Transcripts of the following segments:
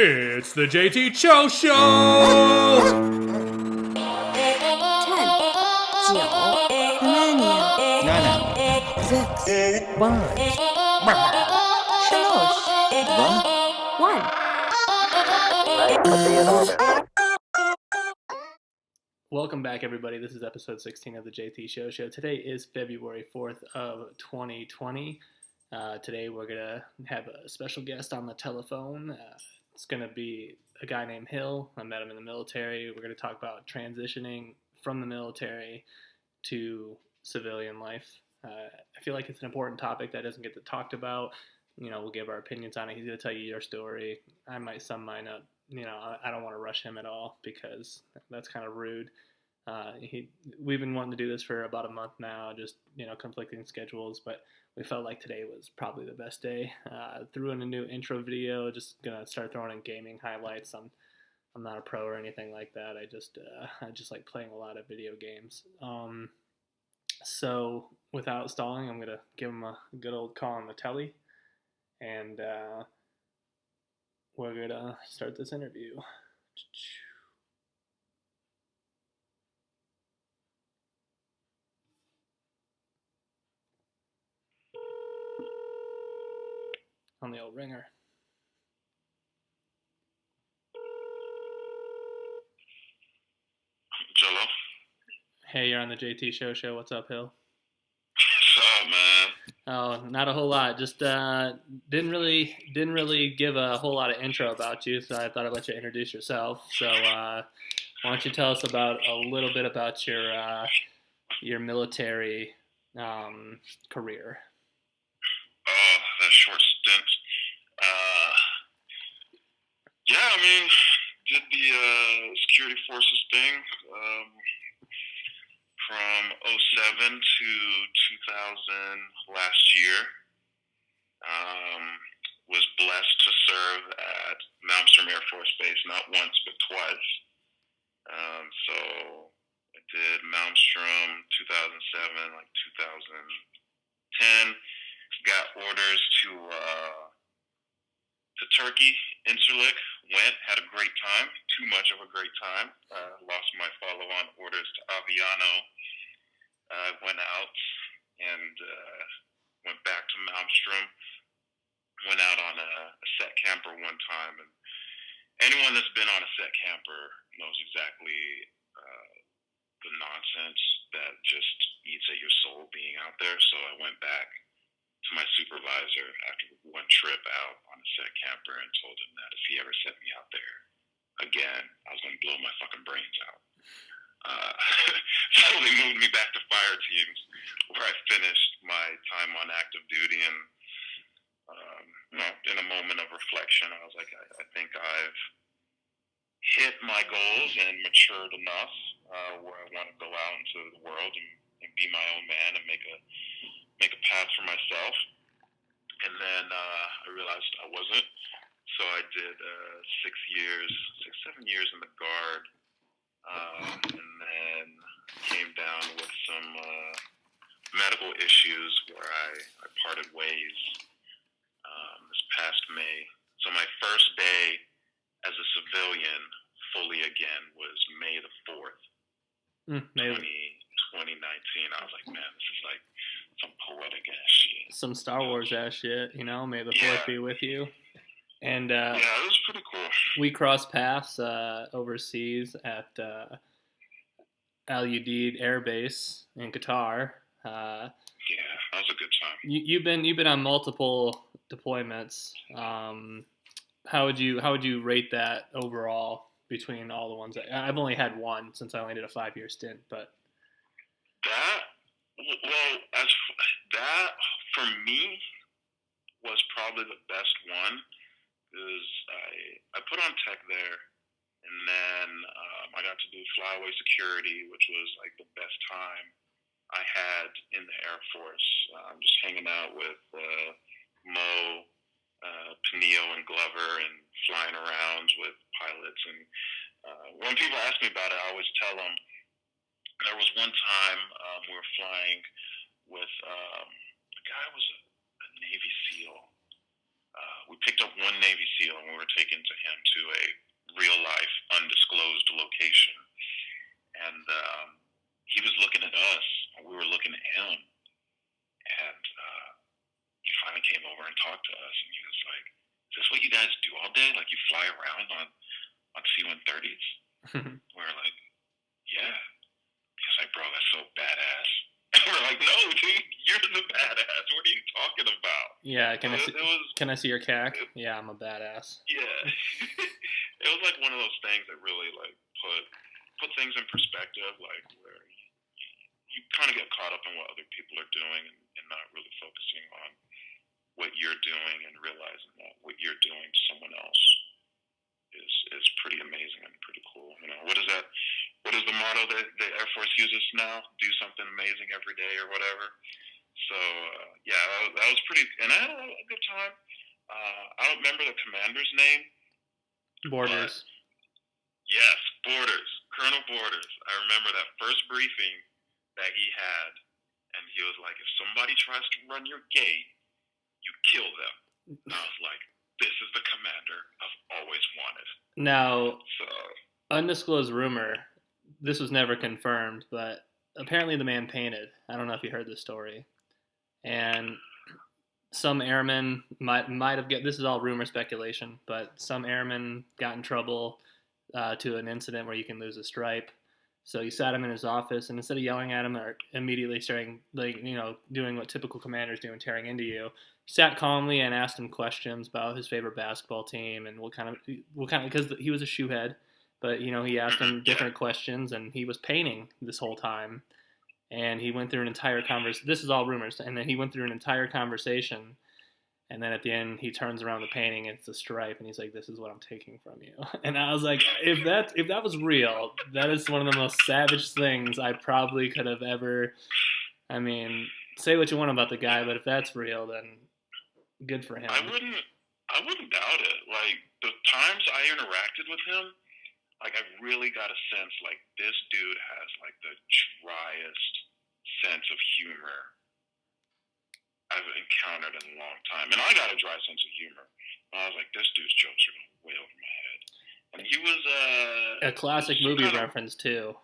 It's the JT Cho Show! 10, 9, 8, 7, 6, 5, 4, 3, 2, 1. Welcome back, everybody. This is episode 16 of the JT Show. Today is February 4th of 2020. Today we're going to have a special guest on the telephone. It's going to be a guy named Hill. I met him in the military. We're going to talk about transitioning from the military to civilian life. I feel like it's an important topic that doesn't get talked about. We'll give our opinions on it. He's going to tell you your story. I might sum mine up. I don't want to rush him at all because that's kind of rude. We've been wanting to do this for about a month now, just, conflicting schedules, but we felt like today was probably the best day. Threw in a new intro video, just gonna start throwing in gaming highlights. I'm not a pro or anything like that. I just like playing a lot of video games. So without stalling, I'm gonna give him a good old call on the telly, and we're gonna start this interview. On the old ringer. Jello. Hey, you're on the JT Show. What's up, Hill? What's up, man? Oh, not a whole lot. Just didn't really give a whole lot of intro about you, so I thought I'd let you introduce yourself. So why don't you tell us about a little bit about your military career? Oh, that short stint. Did the security forces thing from 2007 to 2000 last year. Was blessed to serve at Malmstrom Air Force Base not once but twice. So I did Malmstrom 2007, like 2010. Got orders to Turkey, Incirlik, had a great time, too much of a great time. Lost my follow-on orders to Aviano. Went out and went back to Malmstrom. Went out on a set camper one time, and anyone that's been on a set camper knows exactly the nonsense that just eats at your soul being out there. So I went back to my supervisor after one trip out on a set camper and told him that if he ever sent me out there again, I was going to blow my fucking brains out. So they moved me back to fire teams where I finished my time on active duty, and in a moment of reflection, I was like, I think I've hit my goals and matured enough where I want to go out into the world and be my own man and make a path for myself. And then I realized I wasn't, so I did 7 years in the Guard, and then came down with some medical issues where I parted ways this past May. So my first day as a civilian fully again was May the 4th, 2019. I was like, man, this is like some poetic ass shit. Some Star Wars ass shit, May the 4th be with you. And yeah, it was pretty cool. We crossed paths overseas at Al Udeid Air Base in Qatar. Yeah, that was a good time. You've been on multiple deployments. How would you rate that overall between all the ones I've only had one since I only did a 5-year stint, but that for me was probably the best one, because I put on tech there, and then I got to do flyaway security, which was like the best time I had in the Air Force. Just hanging out with Mo, Peniel, and Glover, and flying around with pilots. And when people ask me about it, I always tell them there was one time we were flying with a guy who was a Navy SEAL. We picked up one Navy SEAL, and we were taken to him to a real-life, undisclosed location. And he was looking at us, and we were looking at him. And he finally came over and talked to us, and he was like, "Is this what you guys do all day? Like, you fly around on C-130s?" We were like, "Yeah." He was like, "Bro, that's so badass." And we're like, "No, dude, you're the badass. What are you talking about?" Yeah, can I see your CAC? Yeah, I'm a badass. Yeah. It was like one of those things that really like put things in perspective, like where you kind of get caught up in what other people are doing and not really focusing on what you're doing and realizing that what you're doing to someone else is pretty amazing and pretty cool. You know, what is the motto that the Air Force uses now? Do something amazing every day or whatever. So yeah, that was pretty, and I had a good time. I don't remember the commander's name. Borders. Yes, Borders, Colonel Borders. I remember that first briefing that he had, and he was like, "If somebody tries to run your gate, you kill them." And I was like, "This is the commander I've always wanted." Now, So, undisclosed rumor, this was never confirmed, but apparently the man painted. I don't know if you heard this story. And some airmen might have this is all rumor speculation, but some airmen got in trouble to an incident where you can lose a stripe. So he sat him in his office, and instead of yelling at him or immediately starting, doing what typical commanders do and tearing into you, sat calmly and asked him questions about his favorite basketball team and what kind of because he was a shoehead, but he asked him different questions, and he was painting this whole time, and he went through an entire conversation. This is all rumors, and then he went through an entire conversation. And then at the end, he turns around the painting, and it's a stripe, and he's like, "This is what I'm taking from you." And I was like, if that was real, that is one of the most savage things I probably could have ever. I mean, say what you want about the guy, but if that's real, then good for him. I wouldn't doubt it. Like, the times I interacted with him, like, I really got a sense, like, this dude has, like, the driest sense of humor I've encountered in a long time. And I got a dry sense of humor. I was like, this dude's jokes are going way over my head. And he was a classic movie reference, too.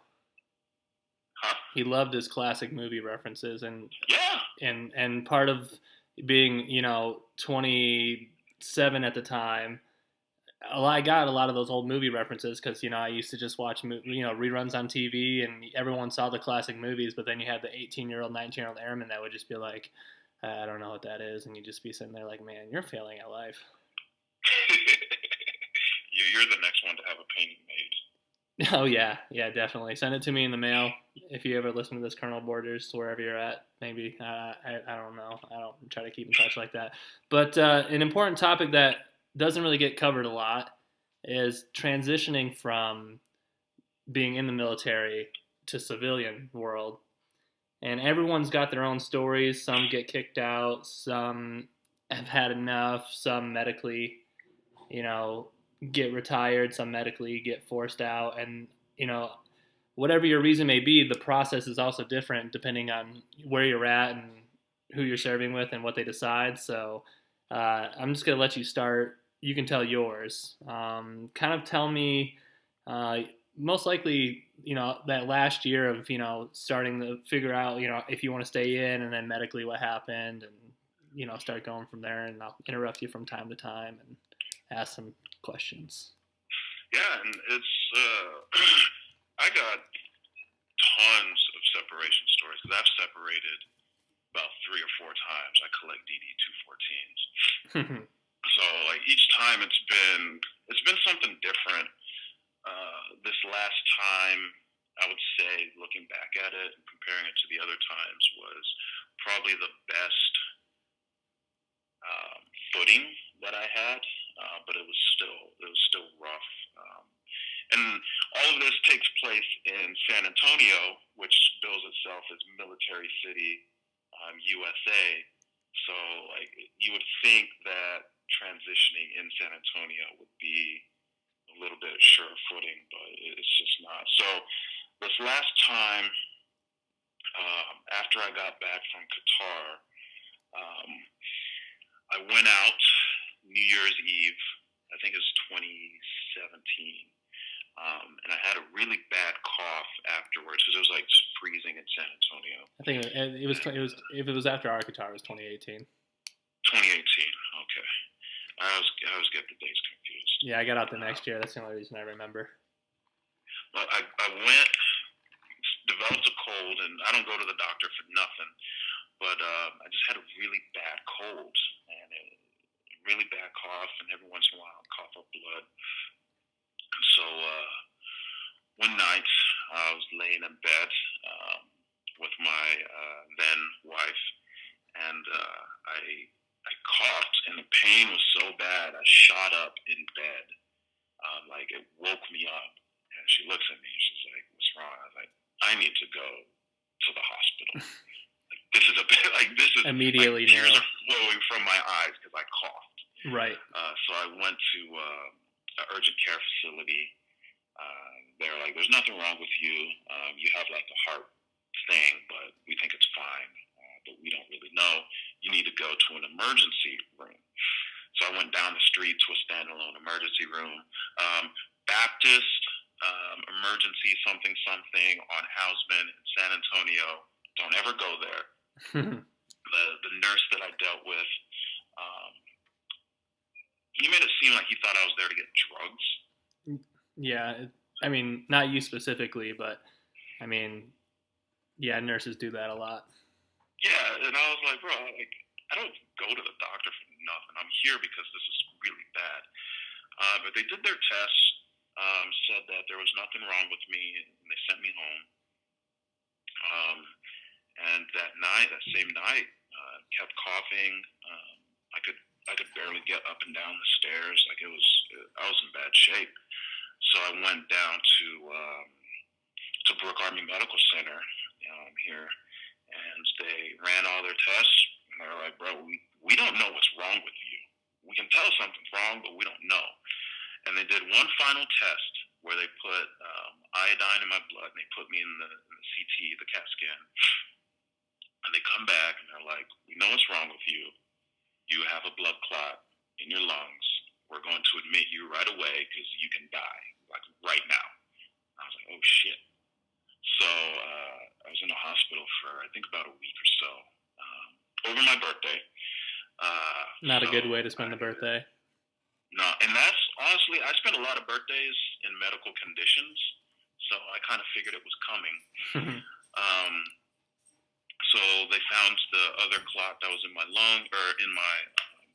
Huh? He loved his classic movie references. And yeah. And part of being, 27 at the time, I got a lot of those old movie references because, I used to just watch, reruns on TV, and everyone saw the classic movies, but then you had the 18-year-old, 19-year-old airman that would just be like, "I don't know what that is," and you'd just be sitting there like, "Man, you're failing at life." You're the next one to have a painting made. Oh, yeah, definitely. Send it to me in the mail if you ever listen to this, Colonel Borders, wherever you're at, maybe. I don't know. I don't try to keep in touch like that. But an important topic that doesn't really get covered a lot is transitioning from being in the military to civilian world. And everyone's got their own stories. Some get kicked out. Some have had enough. Some medically, get retired. Some medically get forced out. And, whatever your reason may be, the process is also different depending on where you're at and who you're serving with and what they decide. So I'm just going to let you start. You can tell yours. Kind of tell me, most likely, that last year of, starting to figure out, if you want to stay in, and then medically what happened, and, start going from there. And I'll interrupt you from time to time and ask some questions. Yeah, and it's, I got tons of separation stories, because I've separated about 3 or 4 times. I collect DD-214s. So, like, each time it's been something different. This last time, I would say, looking back at it and comparing it to the other times, was probably the best footing that I had, but it was still rough. And all of this takes place in San Antonio, which bills itself as Military City, USA. So, like, you would think that transitioning in San Antonio would be a little bit sure footing, but it's just not. So this last time, after I got back from Qatar, I went out New Year's Eve. I think it was 2017. And I had a really bad cough afterwards because it was like freezing in San Antonio. I think it was if it was after our guitar, it was 2018. 2018. Okay. I always get the dates confused. Yeah, I got out the next year. That's the only reason I remember. Well, I went, developed a cold, and I don't go to the doctor for nothing. But I just had a really bad cold and a really bad cough, and every once in a while I'd cough up blood. And so one night I was laying in bed with my then wife, and I coughed, and the pain was so bad I shot up in bed, like it woke me up. And she looks at me, and she's like, "What's wrong?" I was like, "I need to go to the hospital." This is a bit like this is immediately like, tears are flowing from my eyes because I coughed. Right. So I went to an urgent care facility. They're like, "There's nothing wrong with you. You have like a heart thing, but we think it's fine. But we don't really know. You need to go to an emergency room." So I went down the street to a standalone emergency room. Baptist emergency something on Houseman in San Antonio. Don't ever go there. The nurse that I dealt with, he made it seem like he thought I was there to get drugs. Yeah, I mean, not you specifically, but I mean, yeah, nurses do that a lot. Yeah, and I was like, bro, like I don't go to the doctor for nothing. I'm here because this is really bad. But they did their tests, said that there was nothing wrong with me, and they sent me home. And that same night, kept coughing. I could barely get up and down the stairs. Like I was in bad shape. So I went down to Brooke Army Medical Center here, and they ran all their tests. And they were like, "Bro, we don't know what's wrong with you. We can tell something's wrong, but we don't know." And they did one final test where they put iodine in my blood, and they put me in the CT, the CAT scan. And they come back, and they're like, "We know what's wrong with you. You have a blood clot in your lungs. We're going to admit you right away because you can die, like right now." I was like, "Oh, shit." So I was in the hospital for, I think, about a week or so, over my birthday. Not a good way to spend the birthday. No, and that's, honestly, I spent a lot of birthdays in medical conditions, so I kind of figured it was coming. So they found the other clot that was in my lung, or in my,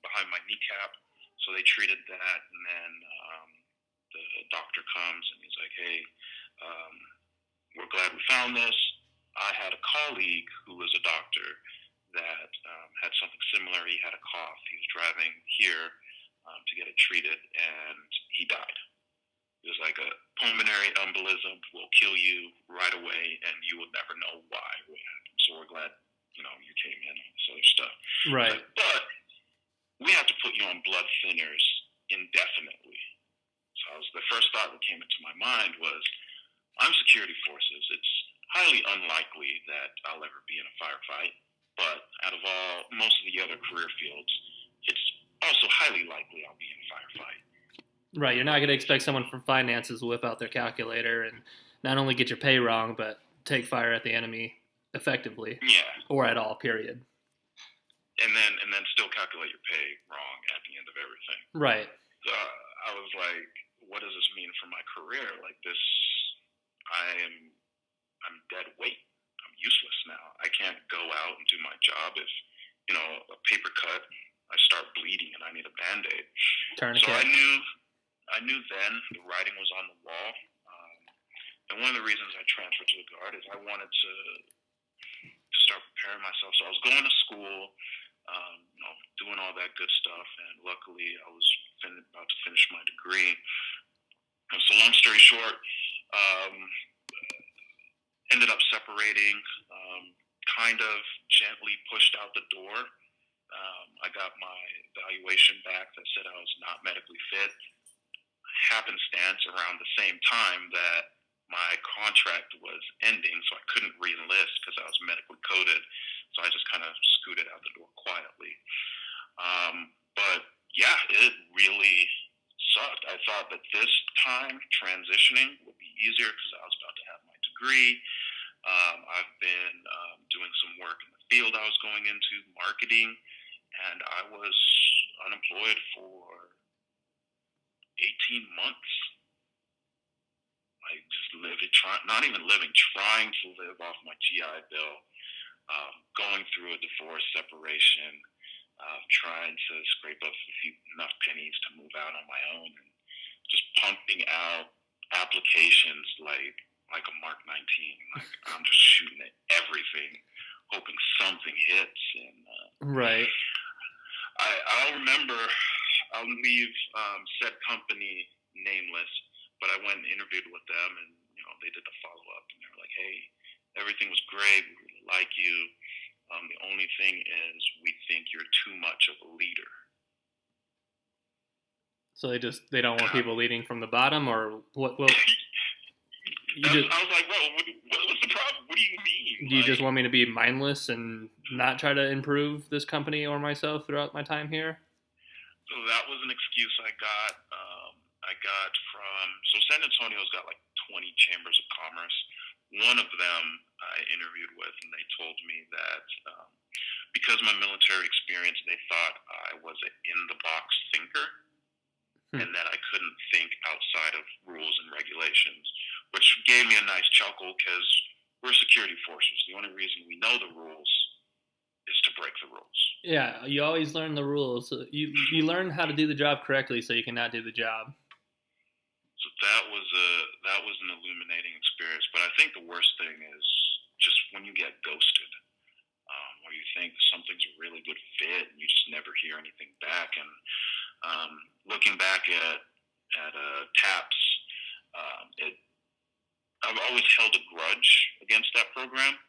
behind my kneecap, so they treated that, and then the doctor comes, and he's like, "Hey, we're glad we found this." I had a colleague who was a doctor that had something similar. He had a cough. He was driving here to get it treated, and he died. It was like a pulmonary embolism will kill you right away, and you will never know why what happened. So we're glad, you came in and this other stuff. Right. But we have to put you on blood thinners indefinitely. So the first thought that came into my mind was, I'm security forces. It's highly unlikely that I'll ever be in a firefight. But out of most of the other career fields, it's also highly likely I'll be in a firefight. Right, you're not going to expect someone from finances to whip out their calculator and not only get your pay wrong, but take fire at the enemy effectively. Yeah. Or at all, period. And then still calculate your pay wrong at the end of everything. Right. I was like, what does this mean for my career? Like this, I'm dead weight. I'm useless now. I can't go out and do my job if, a paper cut, I start bleeding and I need a Band-Aid. Tourniquet. So I knew then the writing was on the wall. And one of the reasons I transferred to the Guard is I wanted to start preparing myself. So I was going to school, doing all that good stuff, and luckily I was about to finish my degree. And so long story short, ended up separating, kind of gently pushed out the door. I got my evaluation back that said I was not medically fit. Happenstance around the same time that my contract was ending, so I couldn't re-enlist because I was medically coded. So I just kind of scooted out the door quietly. But yeah, it really sucked. I thought that this time transitioning would be easier because I was about to have my degree. I've been doing some work in the field I was going into, marketing, and I was unemployed for 18 months. Like just not even living, trying to live off my GI Bill, going through a divorce, separation, trying to scrape up enough pennies to move out on my own, and just pumping out applications like a Mark 19. Like I'm just shooting at everything, hoping something hits. And Right. I'll remember. I'll leave said company nameless, but I went and interviewed with them, and they did the follow up, and they were like, "Hey, everything was great. We really like you. The only thing is, we think you're too much of a leader." So they don't want people leading from the bottom, or what? Well, I was like, "Bro, what's the problem? What do you mean? Do you just want me to be mindless and not try to improve this company or myself throughout my time here?" So that was an excuse I got. So San Antonio's got like 20 chambers of commerce. One of them I interviewed with, and they told me that because of my military experience, they thought I was an in-the-box thinker, and that I couldn't think outside of rules and regulations, which gave me a nice chuckle because we're security forces. The only reason we know the rules is to break the rules. Yeah, you always learn the rules. You learn how to do the job correctly, so you cannot do the job. So that was an illuminating experience. But I think the worst thing is just when you get ghosted, where you think something's a really good fit and you just never hear anything back. And looking back at TAPS, I've always held a grudge against that program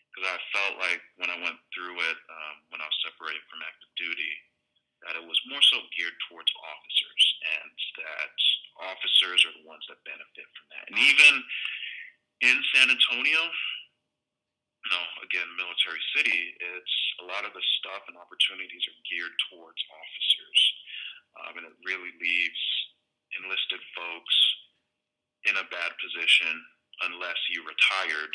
because I felt like when I went through it, when I was separated from active duty, that it was more so geared towards officers, and that officers are the ones that benefit from that. And even in San Antonio, again, military city, it's a lot of the stuff and opportunities are geared towards officers. And it really leaves enlisted folks in a bad position unless you retired,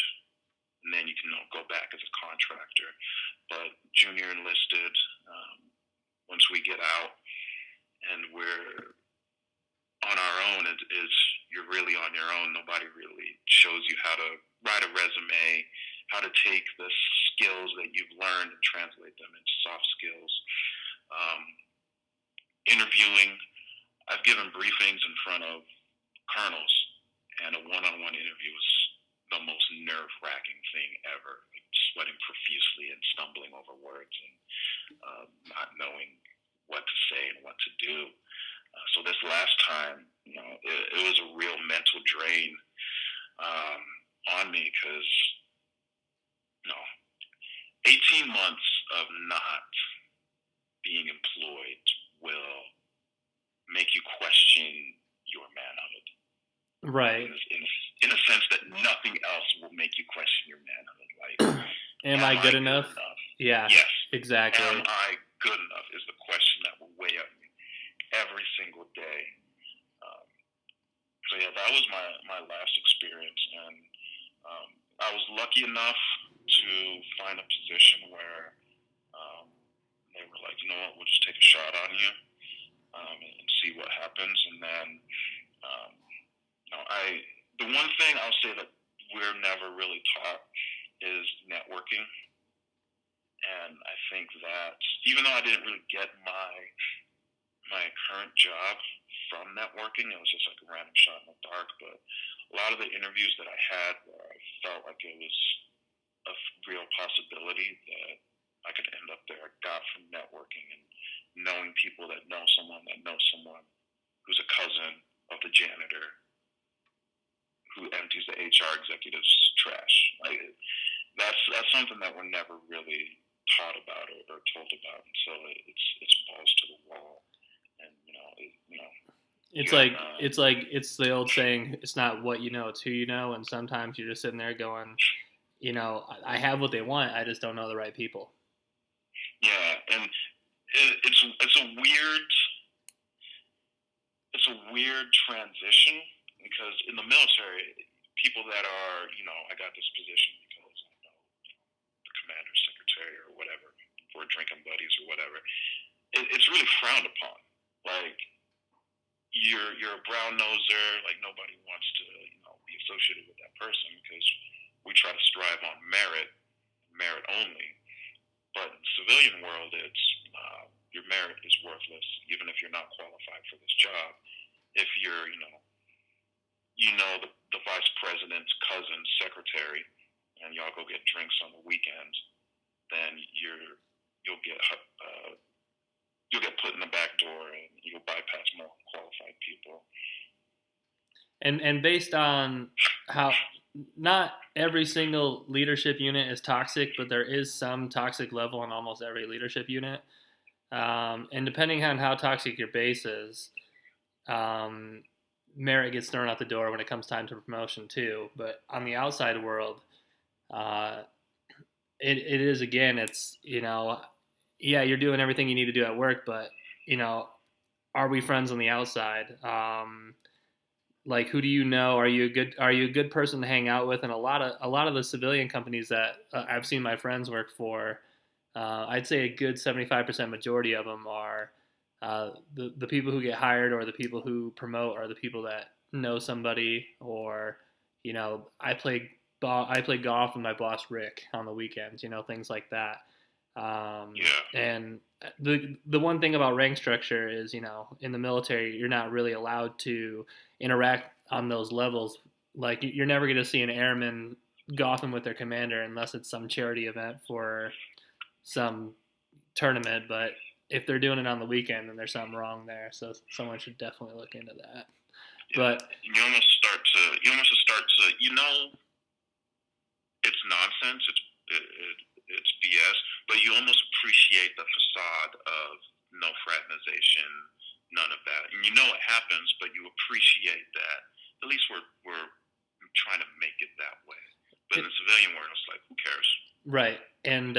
and then you can go back as a contractor. But junior enlisted, once we get out and we're on our own, you're really on your own. Nobody really shows you how to write a resume, how to take the skills that you've learned and translate them into soft skills. Interviewing, I've given briefings in front of colonels, and a one-on-one interview was the most nerve-wracking thing ever. Like sweating profusely and stumbling over words and not knowing what to say and what to do. So this last time, it was a real mental drain on me because 18 months of not being employed will make you question your manhood. Right. In a sense that nothing else will make you question your manhood. Like, am I good enough? Yeah. Yes. Exactly. Am I good enough is the question that will weigh on me every single day. So yeah, that was my last experience, and I was lucky enough to find a position where they were like, you know what, we'll just take a shot on you and see what happens. And then, the one thing I'll say that we're never really taught is networking. And I think that even though I didn't really get my current job from networking, it was just like a random shot in the dark. But a lot of the interviews that I had where I felt like it was a real possibility that I could end up there, I got from networking and knowing people that know someone who's a cousin of the janitor who empties the HR executive's trash. Like that's something that we're never really taught about or told about, and so it's balls to the wall. And it's the old saying, it's not what you know, it's who you know. And sometimes you're just sitting there going, I have what they want, I just don't know the right people. Yeah, and it's a weird it's a weird transition because in the military, people that are, I got this position because I know the commander's secretary or whatever, we're drinking buddies or whatever. It's really frowned upon. Like you're a brown noser. Like nobody wants to, be associated with that person because we try to strive on merit only. But in the civilian world, it's your merit is worthless, even if you're not qualified for this job. If you're, the vice president's cousin's secretary, and y'all go get drinks on the weekends, then you'll get put in the back door, and you'll bypass more qualified people. And based on how not every single leadership unit is toxic, but there is some toxic level in almost every leadership unit. And depending on how toxic your base is, merit gets thrown out the door when it comes time to promotion too. But on the outside world, it is, again, it's, yeah, you're doing everything you need to do at work, but, are we friends on the outside? Like, who do you know? Are you a good person to hang out with? And a lot of the civilian companies that I've seen my friends work for, I'd say a good 75% majority of them are the people who get hired or the people who promote are the people that know somebody, or I play golf with my boss Rick on the weekends, things like that. And the one thing about rank structure is, in the military, you're not really allowed to interact on those levels. Like, you're never going to see an airman golfing with their commander unless it's some charity event for some tournament. But if they're doing it on the weekend, then there's something wrong there. So someone should definitely look into that. Yeah. But you almost start to, it's nonsense. It's BS, but you almost appreciate the facade of no fraternization, none of that. And it happens, but you appreciate that. At least we're trying to make it that way. But in the civilian world, it's like, who cares? Right. And,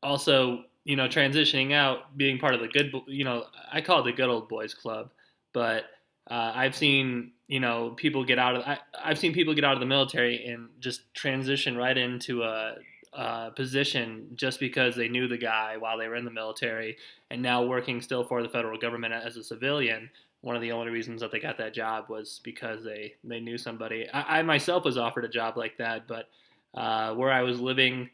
also, transitioning out, being part of the good, I call it the good old boys club, but I've seen, people get out of, I've seen people get out of the military and just transition right into a position just because they knew the guy while they were in the military, and now working still for the federal government as a civilian. One of the only reasons that they got that job was because they knew somebody. I myself was offered a job like that, but where I was living,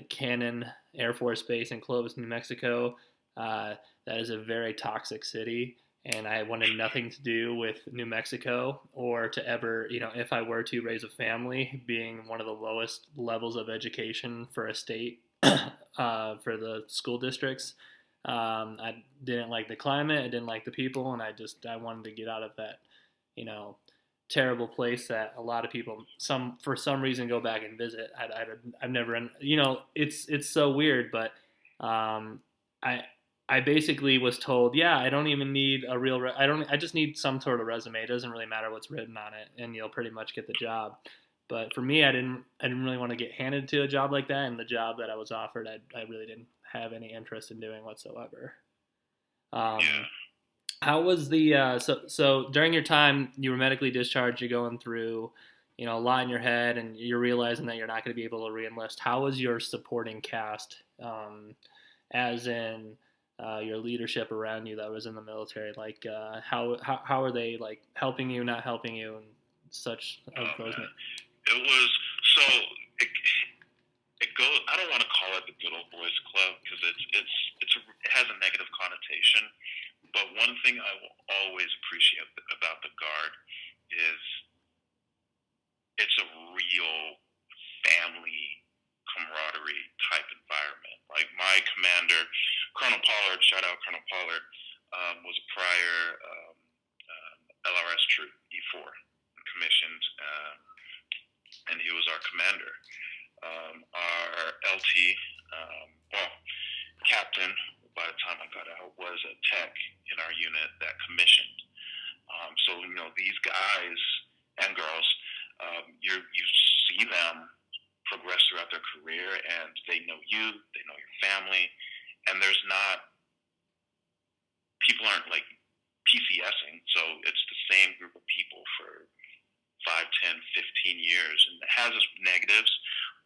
Cannon Air Force Base in Clovis, New Mexico, that is a very toxic city. And I wanted nothing to do with New Mexico or to ever, if I were to raise a family, being one of the lowest levels of education for a state, for the school districts. I didn't like the climate, I didn't like the people, and I wanted to get out of that, terrible place that a lot of people, for some reason, go back and visit. I've never, it's so weird, but I basically was told, yeah, I don't even need a real, I just need some sort of resume. It doesn't really matter what's written on it, and you'll pretty much get the job. But for me, I didn't really want to get handed to a job like that, and the job that I was offered, I really didn't have any interest in doing whatsoever. How was the, so during your time, you were medically discharged, you're going through, a lot in your head, and you're realizing that you're not going to be able to re-enlist. How was your supporting cast, as in, your leadership around you that was in the military? Like, how are they, like, helping you, not helping you, and such of those? It was, so it goes, I don't want to call it the good old boys club because it has a negative connotation, but one thing I will always appreciate about the Guard is it's a real family camaraderie type environment. Like, my commander, Colonel Pollard, shout out Colonel Pollard, was a prior LRS troop, E4, commissioned, and he was our commander. Our LT, captain, by the time I got out, was a tech in our unit that commissioned. So, these guys and girls, you see them progress throughout their career, and they know you, they know your family, and there's not people aren't like PCSing, so it's the same group of people for 5, 10, 15 years, and it has its negatives,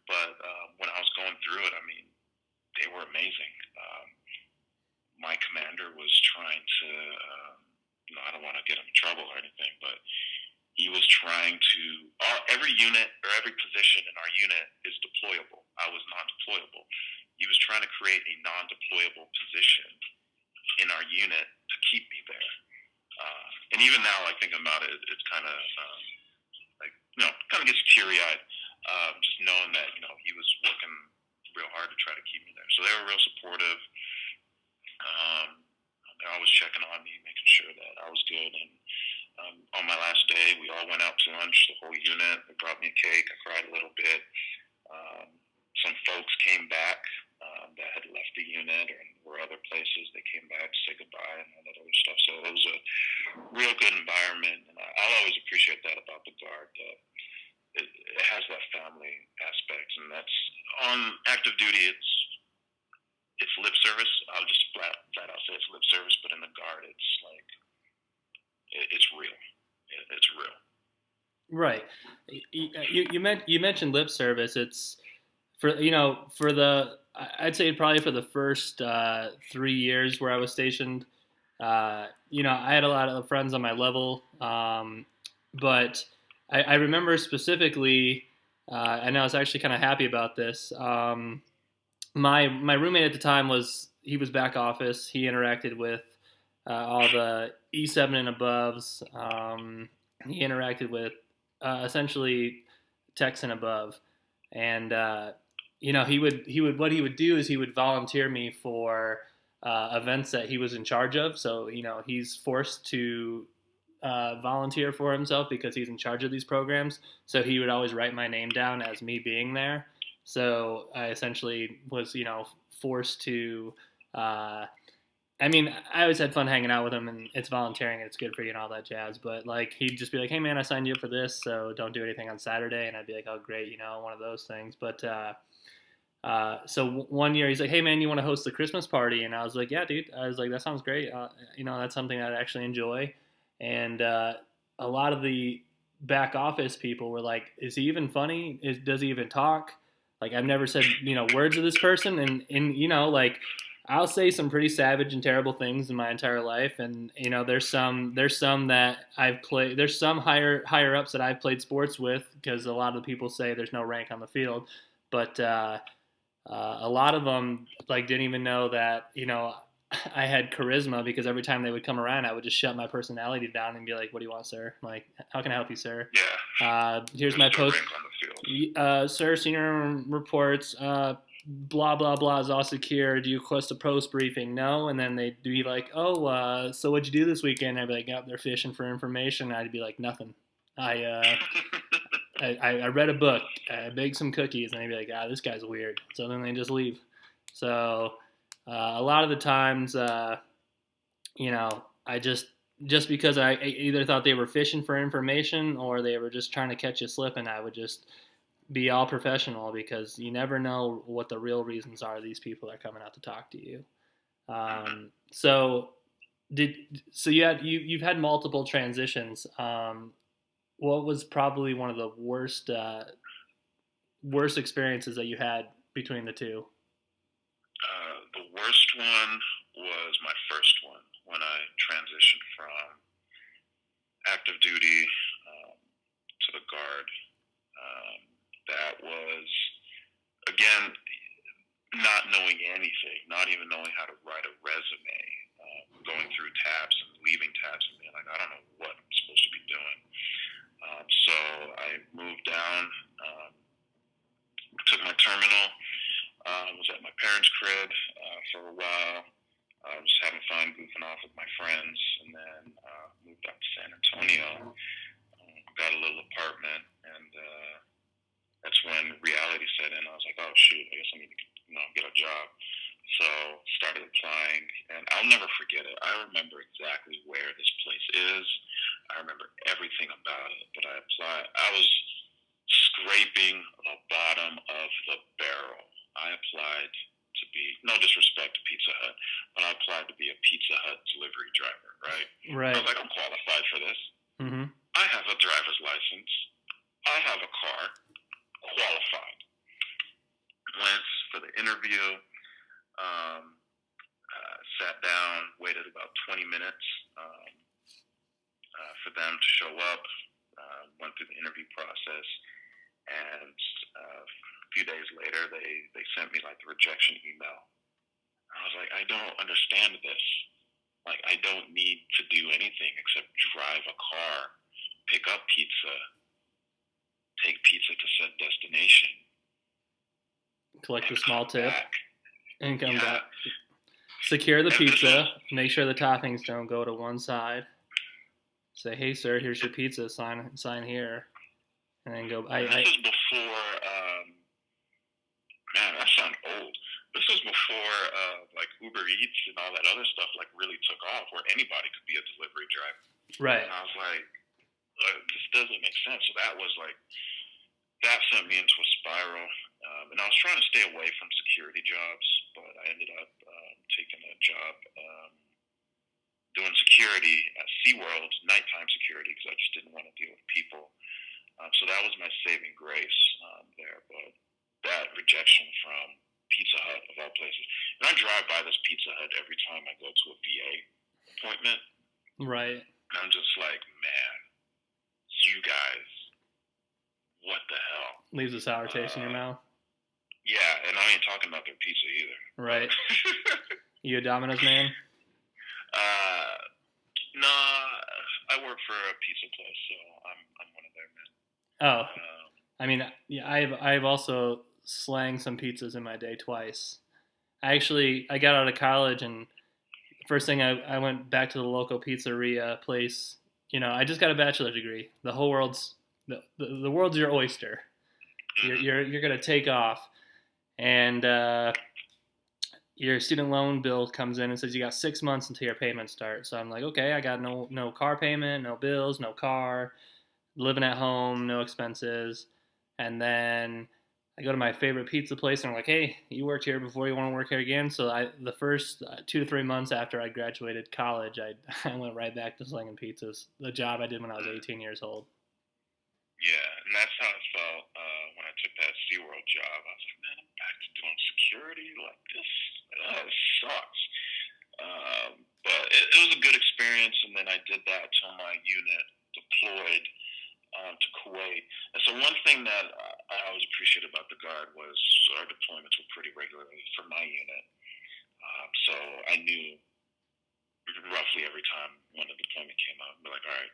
but when I was going through it, I mean, they were amazing. My commander was trying to, I don't want to get him in trouble or anything, but he was trying to, every unit or every position in our unit is deployable. I was non-deployable. He was trying to create a non-deployable position in our unit to keep me there. And even now, like thinking about it, it's kind of kind of gets teary-eyed, just knowing that he was working real hard to try to keep me there. So they were real supportive. They're always checking on me, making sure that I was good. And on my last day, we all went out to lunch, the whole unit. They brought me a cake. I cried a little bit. Some folks came back that had left the unit or were other places. They came back to say goodbye and all that other stuff. So it was a real good environment. And I'll always appreciate that about the Guard, that it has that family aspect. And that's on active duty, it's lip service. I'll just flat out say it's lip service, but in the Guard, it's like, it's real. It's real. Right. You mentioned lip service. It's I'd say probably for the first 3 years where I was stationed, I had a lot of friends on my level, but I remember specifically, and I was actually kind of happy about this. My roommate at the time he was back office. He interacted with all the E7 and aboves. He interacted with essentially techs and above, and he would what he would do is he would volunteer me for events that he was in charge of. So he's forced to volunteer for himself because he's in charge of these programs. So he would always write my name down as me being there. So I essentially was forced to. I always had fun hanging out with him, and it's volunteering, and it's good for you and all that jazz. But like, he'd just be like, "Hey man, I signed you up for this, so don't do anything on Saturday." And I'd be like, "Oh great, one of those things." But so one year he's like, "Hey man, you want to host the Christmas party?" And I was like, "Yeah, dude." I was like, "That sounds great. That's something I'd actually enjoy." And a lot of the back office people were like, "Is he even funny? Does he even talk?" Like, I've never said words to this person, and like, I'll say some pretty savage and terrible things in my entire life, and there's some that I've played. There's some higher ups that I've played sports with, because a lot of the people say there's no rank on the field, but a lot of them like didn't even know that I had charisma, because every time they would come around, I would just shut my personality down and be like, "What do you want, sir? Like, how can I help you, sir? Yeah. Here's my post, sir. Senior reports. Blah blah blah is all secure. Do you request a post briefing? No." And then they'd be like, "Oh, so what'd you do this weekend?" I'd be like, "Yep, they're fishing for information." I'd be like, "Nothing. I read a book. I baked some cookies." And they'd be like, "This guy's weird." So then they just leave. So a lot of the times, I just because I either thought they were fishing for information or they were just trying to catch you slipping, I would just be all professional, because you never know what the real reasons are these people are coming out to talk to you. So you've had multiple transitions. What was probably one of the worst experiences that you had between the two? The worst one was my first one, when I transitioned from active duty to the Guard. That was, again, not knowing anything, not even knowing how to write a resume, going through tabs and leaving tabs and being like, I don't know what I'm supposed to be doing. So I moved down, took my terminal, was at my parents' crib for a while, just having fun, goofing off with my friends, and then moved out to San Antonio, got a little apartment, and that's when reality set in. I was like, oh shoot, I guess I need to get a job. So started applying, and I'll never forget it. I remember exactly where this place is. I remember everything about it. But I applied. I was scraping the bottom of the barrel. I applied to be, no disrespect to Pizza Hut, but I applied to be a Pizza Hut delivery driver, right? I Right. was like, I'm qualified for this. Mm-hmm. I have a driver's license. I have a car. Qualified. Went for the interview. Sat down, waited about 20 minutes for them to show up. Went through the interview process, and a few days later, they sent me like the rejection email. I was like, I don't understand this. Like, I don't need to do anything except drive a car, pick up pizza, take pizza to said destination, Collect a small tip back. and come Yeah. back. Secure the And this pizza. Make sure the toppings don't go to one side. Say, hey, sir, here's your pizza. Sign here. And then go. This is before, man, that sounds old. This is before like Uber Eats and all that other stuff like really took off, where anybody could be a delivery driver. Right. And I was like, this doesn't make sense. So that sent me into a spiral. And I was trying to stay away from security jobs, but I ended up taking a job doing security at SeaWorld, nighttime security, because I just didn't want to deal with people. So that was my saving grace there. But that rejection from Pizza Hut, of all places. And I drive by this Pizza Hut every time I go to a VA appointment. Right. And I'm just like, man, you guys, what the hell? Leaves a sour taste in your mouth. Yeah, and I ain't talking about their pizza either. Right. You a Domino's man? No, I work for a pizza place, so I'm one of their men. Oh. I mean, yeah, I've also slanged some pizzas in my day twice. I got out of college, and first thing I went back to the local pizzeria place. You know, I just got a bachelor's degree. The whole world's the world's your oyster. You're gonna take off, and your student loan bill comes in and says you got 6 months until your payments start. So I'm like, okay, I got no car payment, no bills, no car, living at home, no expenses. And then I go to my favorite pizza place and I'm like, hey, you worked here before, you want to work here again? So the first 2 to 3 months after I graduated college, I went right back to slinging pizzas, the job I did when I was 18 years old. Yeah, and that's how it felt when I took that SeaWorld job. I was like, man, I'm back to doing security like this. Sucks. But it was a good experience, and then I did that till my unit deployed to Kuwait. And so one thing that I always appreciated about the Guard was our deployments were pretty regularly for my unit. So I knew roughly every time when the deployment came out, I'd be like, all right,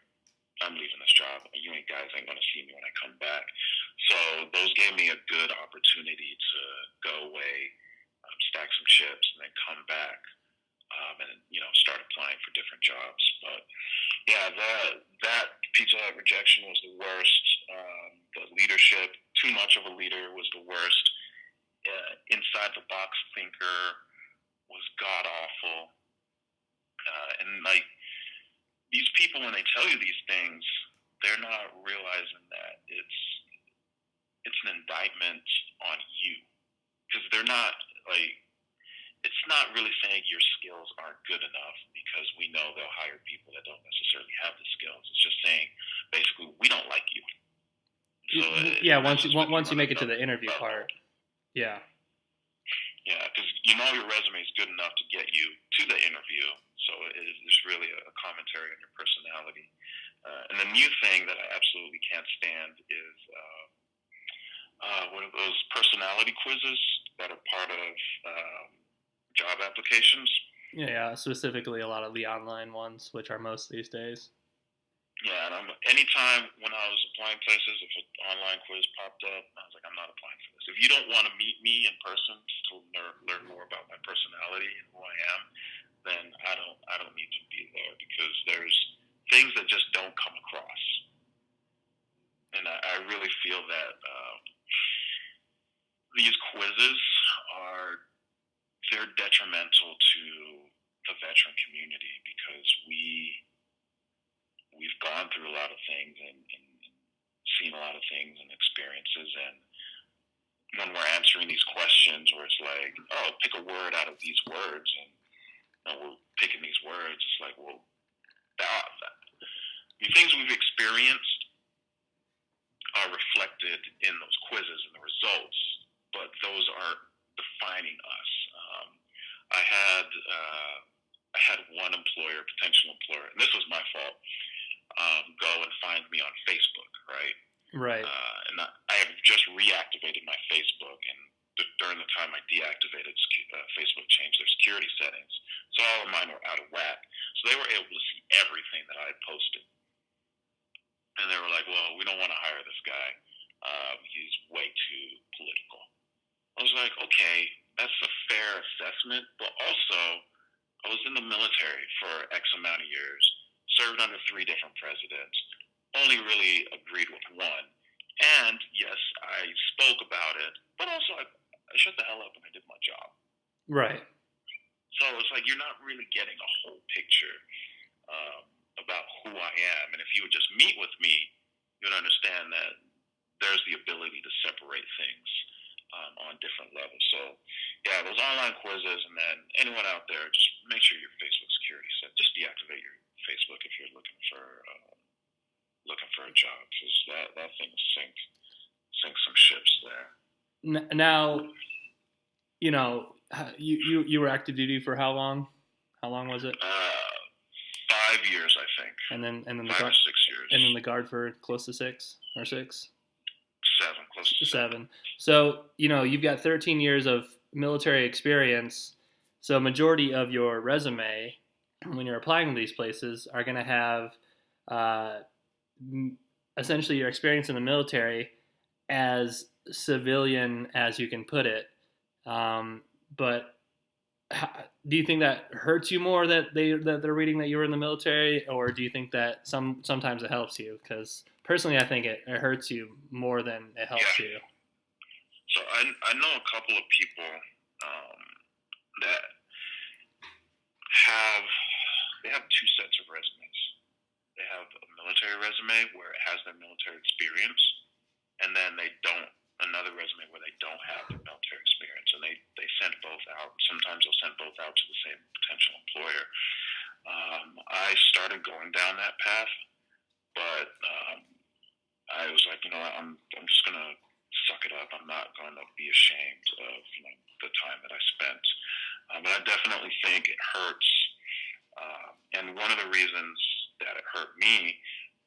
I'm leaving this job. You guys ain't going to see me when I come back. So those gave me a good opportunity to go away, stack some chips, and then come back and, start applying for different jobs. But, yeah, that Pizza Hut rejection was the worst. The leadership, too much of a leader, was the worst. Inside the box thinker was god-awful. And, these people, when they tell you these things, they're not realizing that it's an indictment on you. Because they're not, it's not really saying your skills aren't good enough, because we know they'll hire people that don't necessarily have the skills. It's just saying, basically, we don't like you. So, yeah, once you make it to the interview part. Yeah. Yeah, because your resume is good enough to get you to the interview. So it's really a commentary on your personality. And the new thing that I absolutely can't stand is what are those personality quizzes that are part of job applications? Yeah, specifically a lot of the online ones, which are most these days. Yeah, and anytime when I was applying places, if an online quiz popped up, I was like, I'm not applying for this. If you don't want to meet me in person to learn more about my personality and who I am, then I don't need to be there, because there's things that just don't come across. And I really feel that these quizzes they're detrimental to the veteran community, because we've gone through a lot of things and seen a lot of things and experiences, and when we're answering these questions where it's like, oh, pick a word out of these words, and we're picking these words. It's like, well, the things we've experienced are reflected in those quizzes and the results, but those aren't defining us. I had one employer, potential employer, and this was my fault, go and find me on Facebook, right? Right. And I had just reactivated my Facebook, and during the time I deactivated, Facebook changed their security settings, so all of mine were out of whack. So they were able to see everything that I had posted, and they were like, "Well, we don't want to hire this guy. He's way too political." I was like, "Okay, that's a fair assessment, but also I was in the military for X amount of years, served under 3 different presidents, only really agreed with one. And yes, I spoke about it, but also I shut the hell up and I did my job." Right. So it's like you're not really getting a whole picture about who I am. And if you would just meet with me, you'd understand that there's the ability to separate things on different levels. So, yeah, those online quizzes, and then anyone out there, just make sure your Facebook security set. Just deactivate your Facebook if you're looking for a job, because that thing sink some ships there. Now, you were active duty for how long? How long was it? 5 years, I think. And then 5 or 6 years. And then the Guard for close to 6 or 6. 7, close to 7. So you've got 13 years of military experience. So majority of your resume, when you're applying to these places, are going to have essentially your experience in the military as civilian as you can put it. But do you think that hurts you more that they're reading that you were in the military, or do you think that sometimes it helps you? Because personally, I think it hurts you more than it helps you. So I know a couple of people that have 2 sets of resumes. They have a military resume where it has their military experience, and then another resume where they don't have the military experience, and they send both out. Sometimes they'll send both out to the same potential employer. I started going down that path, but I was like, I'm just gonna suck it up. I'm not going to be ashamed of the time that I spent. But I definitely think it hurts. And one of the reasons that it hurt me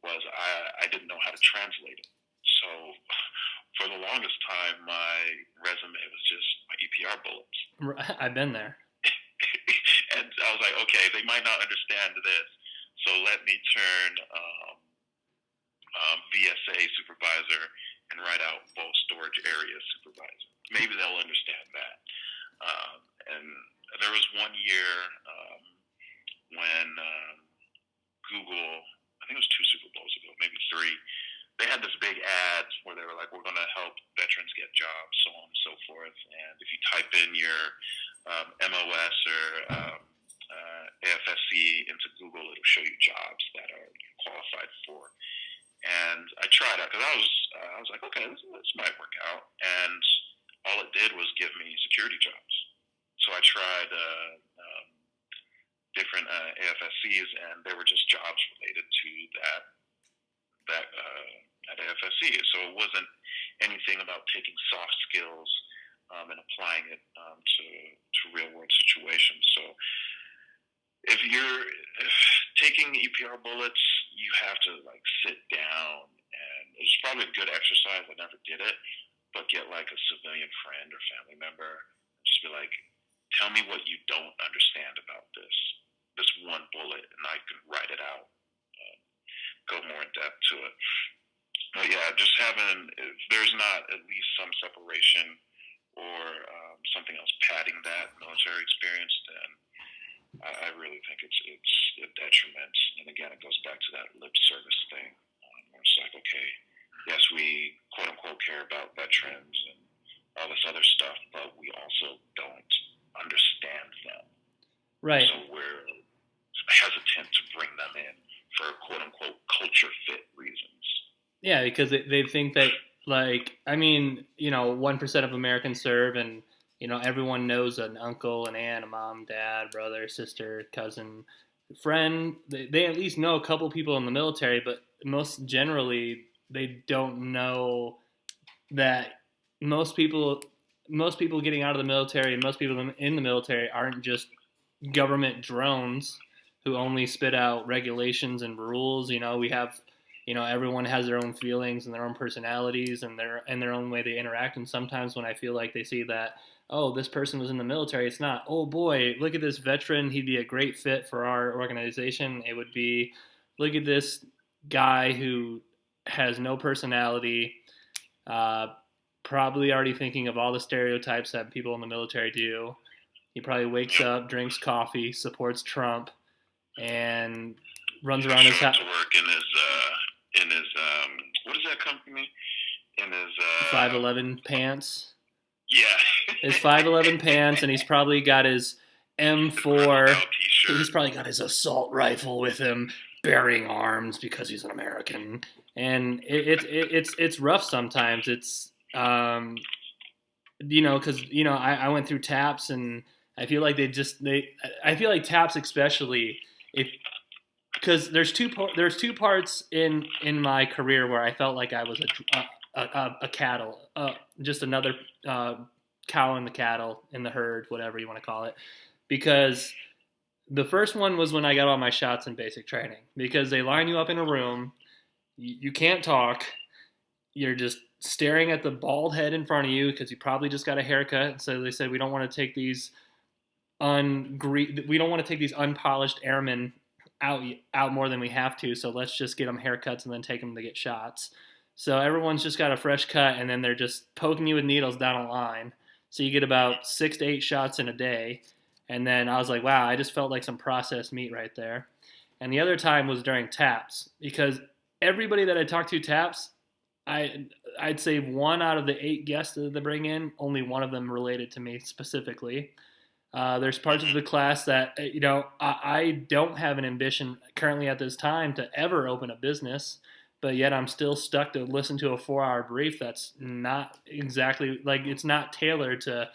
was I didn't know how to translate it. So for the longest time, my resume was just my EPR bullets. I've been there. And I was like, okay, they might not understand this, so let me turn VSA supervisor and write out bulk storage area supervisor. Maybe they'll understand that. And there was one year when Google, I think it was 2 Super Bowls ago, maybe 3, they had this big ad where they were like, we're going to help veterans get jobs, so on and so forth. And if you type in your MOS or AFSC into Google, it'll show you jobs that are qualified for. And I tried out because I was like, okay, this might work out. And all it did was give me security jobs. So I tried different AFSCs, and they were just jobs related to that AFSC. So it wasn't anything about taking soft skills and applying it to real world situations. So if you're taking EPR bullets, you have to sit down, and it's probably a good exercise. I never did it, but get a civilian friend or family member, and just be like, tell me what you don't understand about this one bullet, and I can write it out, go more in depth to it. But yeah, just if there's not at least some separation or something else padding that military experience, then I really think it's a detriment. And again, it goes back to that lip service thing, where it's like, okay, yes, we quote unquote care about veterans and all this other stuff, but we also don't understand them. Right. So we're hesitant to bring them in for quote unquote culture fit reasons. Yeah, because they think that Like, I mean, 1% of Americans serve, and everyone knows an uncle, an aunt, a mom, dad, brother, sister, cousin, friend. They at least know a couple people in the military, but most generally they don't know that most people most people getting out of the military and most people in the military aren't just government drones who only spit out regulations and rules. We have, everyone has their own feelings and their own personalities and their own way they interact. And sometimes when I feel like they see that, oh, this person was in the military, it's not, oh boy, look at this veteran, he'd be a great fit for our organization. It would be, look at this guy who has no personality, uh, probably already thinking of all the stereotypes that people in the military do. He probably wakes up, drinks coffee, supports Trump, and runs around his house. To work in his what is that company? In his 511 pants. Yeah. His 511 pants, and he's probably got his M4. He's probably got his assault rifle with him, bearing arms because he's an American. And it's rough sometimes. It's because I went through TAPS, and I feel like I feel like TAPS especially, if because there's two parts in my career where I felt like I was a cattle, just another cow in the cattle in the herd, whatever you want to call it. Because the first one was when I got all my shots in basic training, because they line you up in a room, you can't talk, you're just staring at the bald head in front of you because you probably just got a haircut. So they said we don't want to take these unpolished airmen out more than we have to. So let's just get them haircuts and then take them to get shots. So everyone's just got a fresh cut, and then they're just poking you with needles down a line. So you get about 6 to 8 shots in a day. And then I was like, wow, I just felt like some processed meat right there. And the other time was during TAPS, because everybody that I talked to TAPS, I'd say 1 out of the 8 guests that they bring in, only one of them related to me specifically. There's parts of the class that, I don't have an ambition currently at this time to ever open a business, but yet I'm still stuck to listen to a 4-hour brief that's not exactly, like, it's not tailored to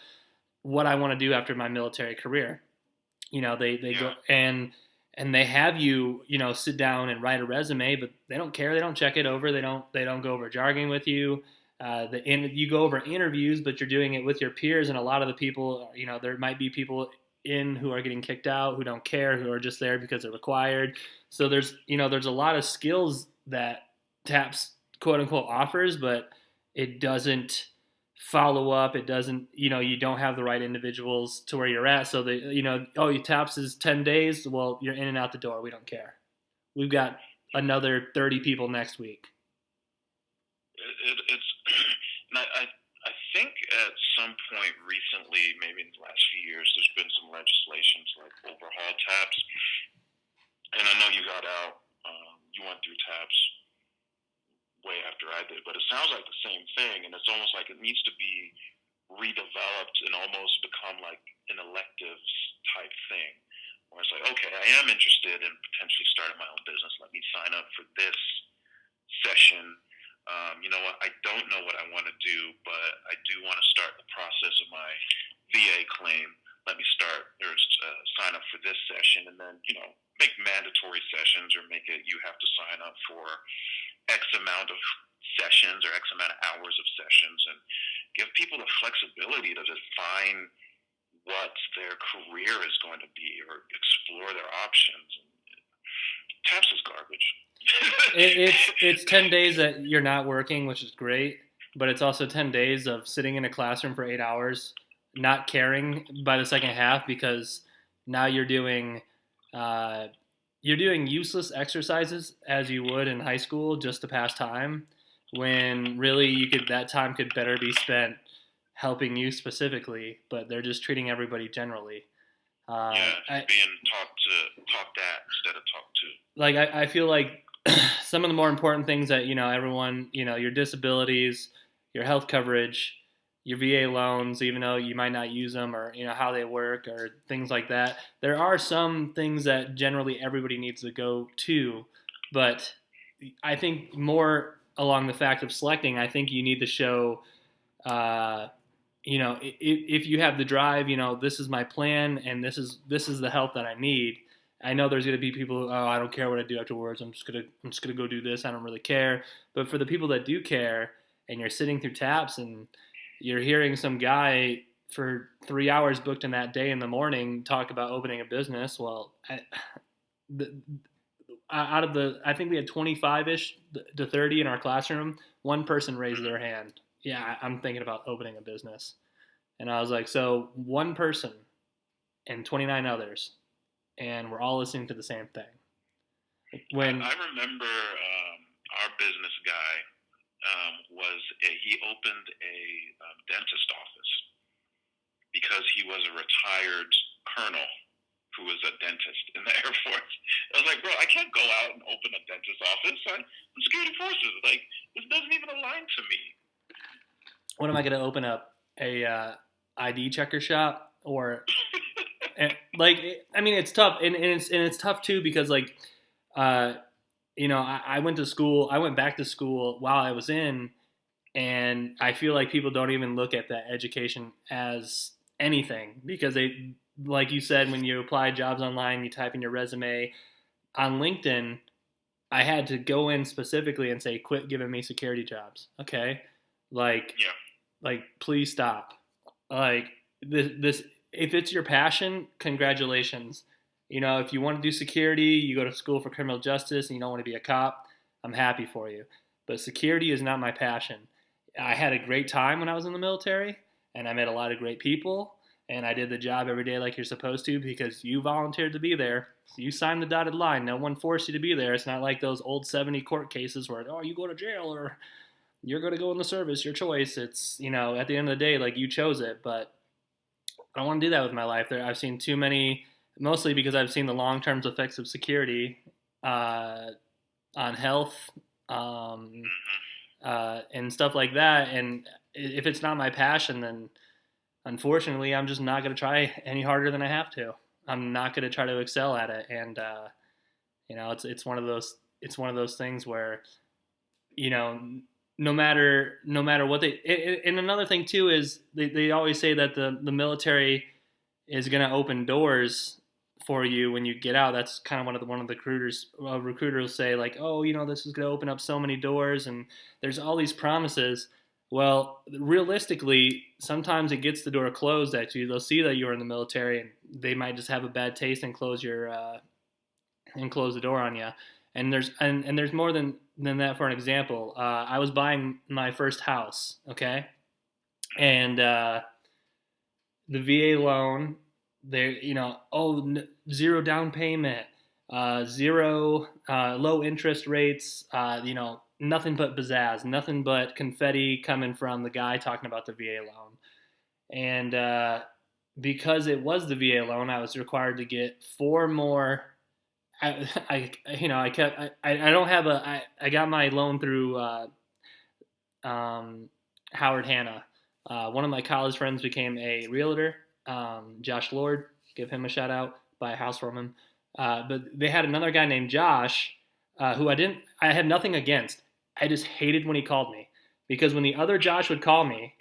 what I want to do after my military career. They go and they have you, sit down and write a resume, but they don't care. They don't check it over. They don't go over jargon with you. You go over interviews, but you're doing it with your peers, and a lot of the people, there might be people in who are getting kicked out, who don't care, who are just there because they're required. So there's a lot of skills that TAPS quote unquote offers, but it doesn't follow up. It doesn't, you don't have the right individuals to where you're at. So your TAPS is 10 days. Well, you're in and out the door. We don't care. We've got another 30 people next week. It's and I think at some point recently, maybe in the last few years, there's been some legislation to like overhaul TAPS. And I know you got out, you went through TAPS way after I did, but it sounds like the same thing, and it's almost like it needs to be redeveloped and almost become like an electives type thing, where it's like, okay, I am interested in potentially starting my own business. Let me sign up for this session. You know what? I don't know what I want to do, but I do want to start the process of my VA claim. Let me sign up for this session, and then make mandatory sessions, or make it you have to sign up for X amount of sessions or X amount of hours of sessions, and give people the flexibility to define what their career is going to be or explore their options. TAPS is garbage. It's 10 days that you're not working, which is great, but it's also 10 days of sitting in a classroom for 8 hours, not caring by the second half, because now you're doing useless exercises as you would in high school just to pass time, when really that time could better be spent helping you specifically, but they're just treating everybody generally. Being talked at instead of talked to. Like, I feel like some of the more important things that, everyone, your disabilities, your health coverage, your VA loans, even though you might not use them, or, how they work or things like that. There are some things that generally everybody needs to go to, but I think more along the fact of selecting, I think you need to show, if you have the drive, this is my plan and this is the help that I need. I know there's going to be people who, I don't care what I do afterwards. I'm just gonna go do this. I don't really care. But for the people that do care, and you're sitting through taps and you're hearing some guy for 3 hours booked in that day in the morning talk about opening a business, well, I think we had 25-ish to 30 in our classroom. One person raised their hand. Yeah, I'm thinking about opening a business. And I was like, so one person and 29 others, and we're all listening to the same thing. I remember our business guy he opened a dentist office because he was a retired colonel who was a dentist in the Air Force. I was like, bro, I can't go out and open a dentist office. I'm security forces. Like, this doesn't even align to me. What am I going to open up? A ID checker shop? Or it's tough, and it's tough too because I went to school. I went back to school while I was in, and I feel like people don't even look at that education as anything because they, like you said, when you apply jobs online, you type in your resume. On LinkedIn, I had to go in specifically and say, quit giving me security jobs. Okay. Like, please stop. Like this, if it's your passion, congratulations. If you want to do security, you go to school for criminal justice and you don't want to be a cop, I'm happy for you. But security is not my passion. I had a great time when I was in the military, and I met a lot of great people, and I did the job every day like you're supposed to because you volunteered to be there. You signed the dotted line. No one forced you to be there. It's not like those old 70 court cases where, you go to jail or you're going to go in the service, your choice. It's, at the end of the day, like, you chose it. But I don't want to do that with my life. I've seen too many, mostly because I've seen the long-term effects of security on health and stuff like that. And if it's not my passion, then unfortunately, I'm just not going to try any harder than I have to. I'm not going to try to excel at it. And, it's one of those things where, no matter what and another thing too is they always say that the military is going to open doors for you when you get out. That's kind of one of the recruiters say, like, this is going to open up so many doors and there's all these promises. Well, realistically, sometimes it gets the door closed at you. They'll see that you're in the military, and they might just have a bad taste and close the door on you. And there's more than that. For an example, I was buying my first house, okay, and the VA loan, there, zero down payment, zero low interest rates, nothing but pizzazz, nothing but confetti coming from the guy talking about the VA loan. And because it was the VA loan, I was required to get 4 more. I got my loan through Howard Hanna. One of my college friends became a realtor, Josh Lord. Give him a shout out. Buy a house from him. But they had another guy named Josh, who I had nothing against. I just hated when he called me because when the other Josh would call me,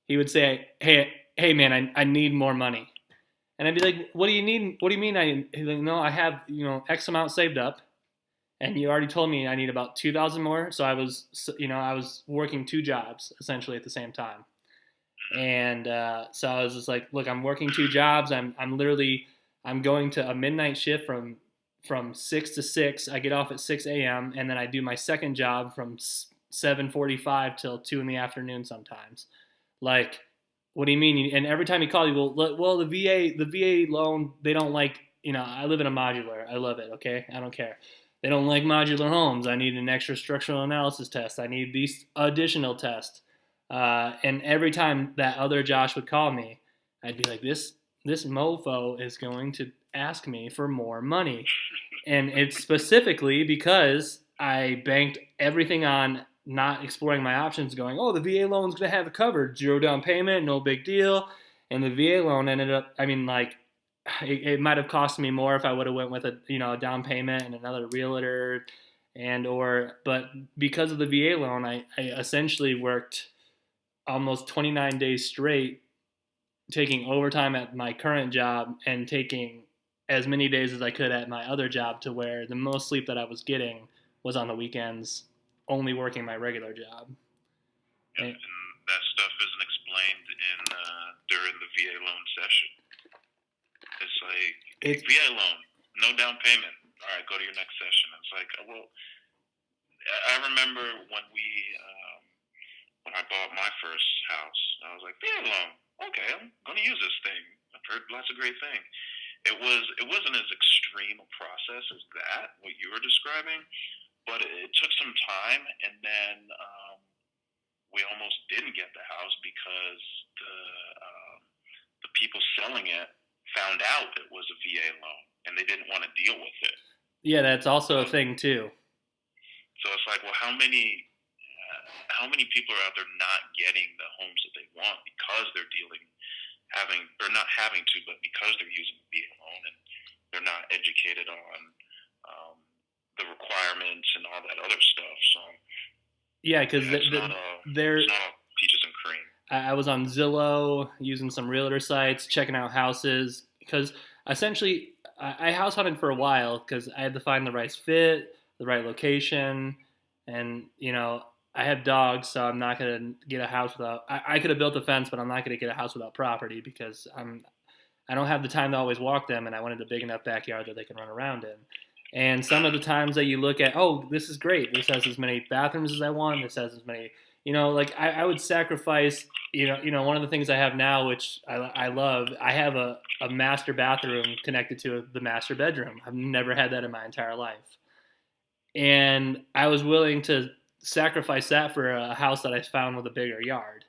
he would say, hey man, I need more money. And I'd be like, what do you need? What do you mean? He's like, no, I have, X amount saved up, and you already told me I need about 2,000 more. So I was working 2 jobs essentially at the same time. And so I was just like, look, I'm working 2 jobs. I'm going to a midnight shift from 6 to 6. I get off at 6 a.m. and then I do my second job from 7:45 till 2 in the afternoon sometimes. Like, what do you mean? And every time he called you, well, the VA loan, they don't like, I live in a modular. I love it. Okay, I don't care. They don't like modular homes. I need an extra structural analysis test. I need these additional tests. And every time that other Josh would call me, I'd be like, this mofo is going to ask me for more money. And it's specifically because I banked everything on not exploring my options, going, the VA loan's going to have it covered. 0 down payment, no big deal. And the VA loan ended up, it might have cost me more if I would have went with a down payment and another realtor but because of the VA loan, I essentially worked almost 29 days straight, taking overtime at my current job and taking as many days as I could at my other job, to where the most sleep that I was getting was on the weekends, only working my regular job. Yep, and that stuff isn't explained in during the VA loan session. It's like VA loan, no down payment. All right, go to your next session. It's like, well, I remember when when I bought my first house, I was like, VA loan, okay, I'm going to use this thing. I've heard lots of great things. It wasn't as extreme a process as that, what you were describing, but it took some time, and then we almost didn't get the house because the people selling it found out it was a VA loan, and they didn't want to deal with it. Yeah, that's also a thing too. So it's like, well, how many people are out there not getting the homes that they want because they're not having to, but because they're using the VA loan, and they're not educated on the requirements and all that other stuff. So yeah, because it's not all peaches and cream. I was on Zillow using some realtor sites, checking out houses, because essentially I house hunted for a while because I had to find the right fit, the right location, and I have dogs, so I'm not gonna get a house without. I could have built a fence, but I'm not gonna get a house without property because I don't have the time to always walk them, and I wanted a big enough backyard that they can run around in. And some of the times that you look at, oh, this is great. This has as many bathrooms as I want. This has as many, like I would sacrifice, one of the things I have now, which I love, I have a master bathroom connected to the master bedroom. I've never had that in my entire life. And I was willing to sacrifice that for a house that I found with a bigger yard.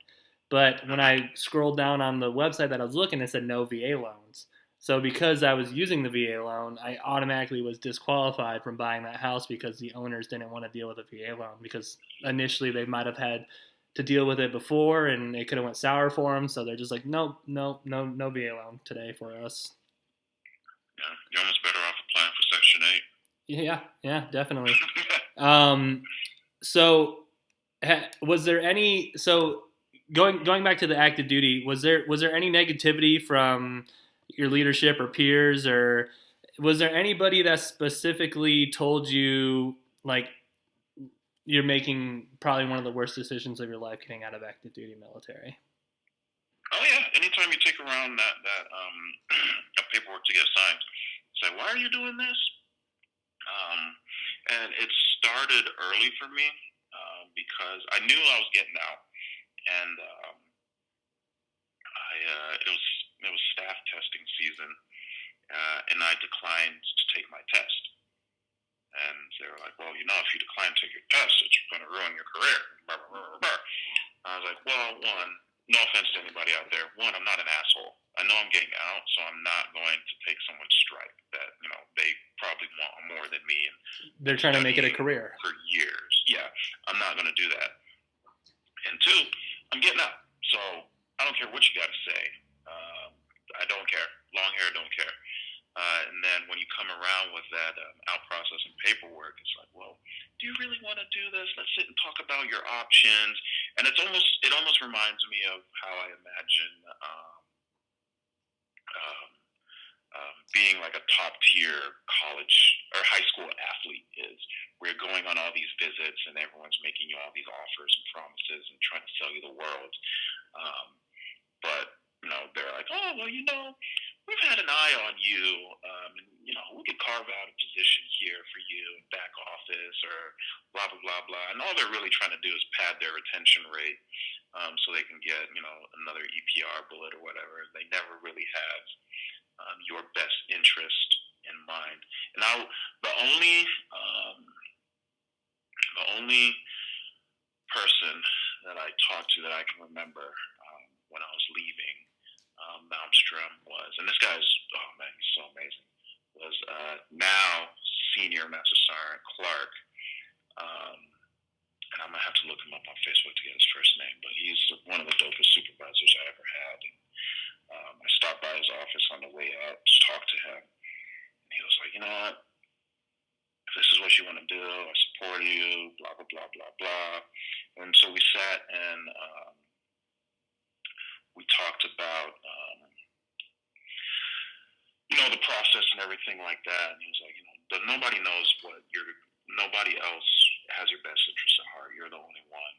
But when I scrolled down on the website that I was looking, it said no VA loans. So because I was using the VA loan, I automatically was disqualified from buying that house because the owners didn't want to deal with a VA loan, because initially they might have had to deal with it before and it could have went sour for them. So they're just like, no VA loan today for us. Yeah, you're almost better off applying for Section 8. Yeah, definitely. So was there any, going back to the active duty, was there any negativity from your leadership or peers, or was there anybody that specifically told you like you're making probably one of the worst decisions of your life getting out of active duty military? Oh yeah, anytime you take around that paperwork to get signed, say, why are you doing this? And it started early for me because I knew I was getting out, and it was staff testing season, and I declined to take my test. And they were like, well, if you decline to take your test, it's going to ruin your career. Blah, blah, blah, blah. I was like, well, one, no offense to anybody out there. One, I'm not an asshole. I know I'm getting out, so I'm not going to take someone's strike that, they probably want more than me. And they're trying to make it a career. For years. Yeah, I'm not going to do that. And two, I'm getting out. So I don't care what you got to say. I don't care. Long hair, don't care. And then when you come around with that out process and paperwork, it's like, well, do you really want to do this? Let's sit and talk about your options. And it almost reminds me of how I imagine being like a top tier college or high school athlete is. We're going on all these visits and everyone's making you all these offers and promises and trying to sell you the world. But they're like, oh, well, we've had an eye on you, and we could carve out a position here for you in back office or blah blah blah blah. And all they're really trying to do is pad their retention rate, so they can get another EPR bullet or whatever. They never really have your best interest in mind. And the only person that I talked to that I can remember when I was leaving Malmstrom was, and this guy's, oh man, he's so amazing, was now Senior Master Sergeant Clark. And I'm going to have to look him up on Facebook to get his first name, but he's one of the dopest supervisors I ever had. And I stopped by his office on the way out to talk to him, and he was like, you know what, if this is what you want to do, I support you, blah, blah, blah, blah, blah. And so we sat and we talked about, the process and everything like that. And he was like, nobody knows nobody else has your best interest at heart. You're the only one.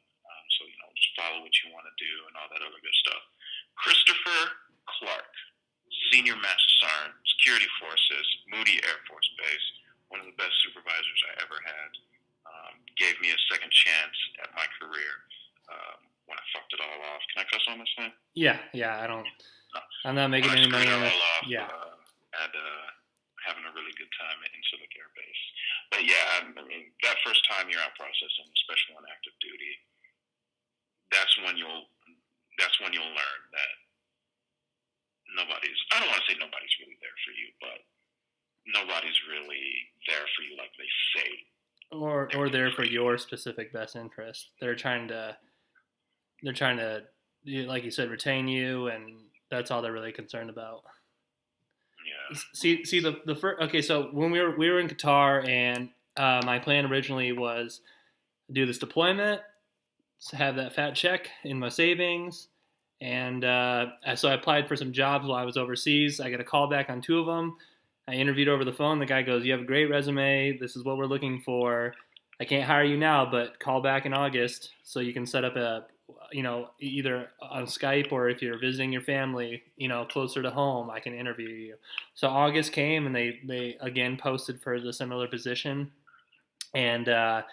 So, just follow what you want to do and all that other good stuff. Christopher Clark, Senior Master Sergeant, Security Forces, Moody Air Force Base, one of the best supervisors I ever had, gave me a second chance at my career when I fucked it all off. Can I cuss on this thing? Yeah, I don't. I'm not making any money on it. Yeah. And having a really good time in Civic Air Base. But yeah, I mean, that first time you're out processing, especially on active duty, that's when you'll learn that I don't want to say nobody's really there for you, but nobody's really there for you like they say. Or there for your specific best interest. They're trying to, like you said, retain you, and that's all they're really concerned about. Yeah. See the first. Okay, so when we were in Qatar, and my plan originally was do this deployment, have that fat check in my savings, and so I applied for some jobs while I was overseas. I got a call back on 2 of them. I interviewed over the phone. The guy goes, "You have a great resume. This is what we're looking for. I can't hire you now, but call back in August so you can set up either on Skype, or if you're visiting your family, closer to home, I can interview you." So August came, and they again posted for the similar position, and I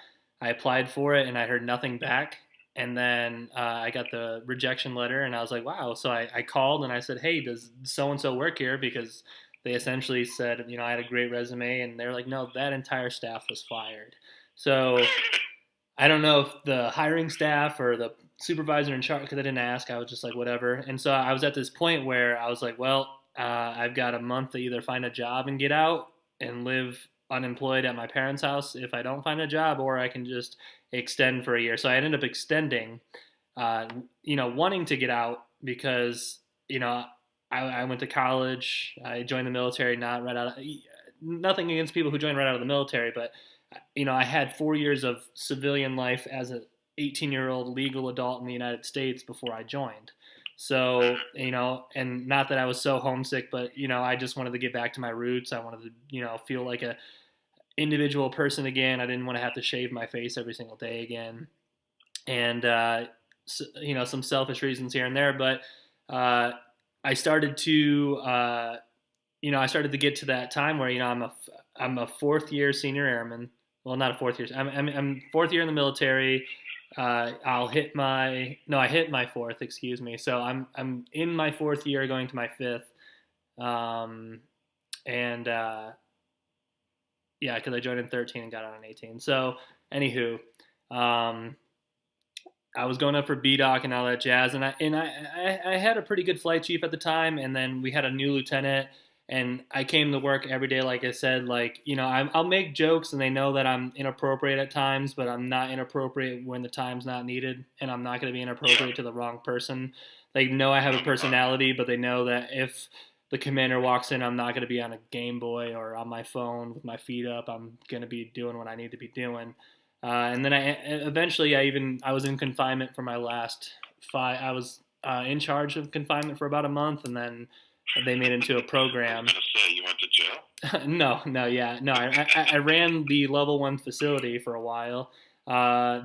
applied for it, and I heard nothing back. And then I got the rejection letter, and I was like, wow. So I called, and I said, hey, does so-and-so work here? Because they essentially said, I had a great resume, and they're like, no, that entire staff was fired. So I don't know if the hiring staff or the supervisor in charge, because I didn't ask, I was just like, whatever. And so I was at this point where I was like, well, I've got a month to either find a job and get out and live unemployed at my parents' house if I don't find a job, or I can just extend for a year. So I ended up extending, wanting to get out because, I went to college, I joined the military, nothing against people who join right out of the military, but, I had 4 years of civilian life as an 18-year-old legal adult in the United States before I joined. So, and not that I was so homesick, but, I just wanted to get back to my roots. I wanted to, feel like a individual person again. I didn't want to have to shave my face every single day again. And, some selfish reasons here and there, but I started to, get to that time where, I'm a 4th year senior airman. Well, not a 4th year. I'm 4th year in the military. I hit my 4th, excuse me. So I'm in my 4th year, going to my 5th. Yeah, because I joined in 13 and got out in 18. So, anywho, I was going up for BDOC and all that jazz, and I had a pretty good flight chief at the time, and then we had a new lieutenant, and I came to work every day, like I said, I'll make jokes, and they know that I'm inappropriate at times, but I'm not inappropriate when the time's not needed, and I'm not going to be inappropriate to the wrong person. They know I have a personality, but they know that if the commander walks in, I'm not going to be on a Game Boy or on my phone with my feet up. I'm going to be doing what I need to be doing. And then I was in confinement for my last 5. I was in charge of confinement for about a month, and then they made it into a program. I was going to say, you went to jail? I ran the level 1 facility for a while.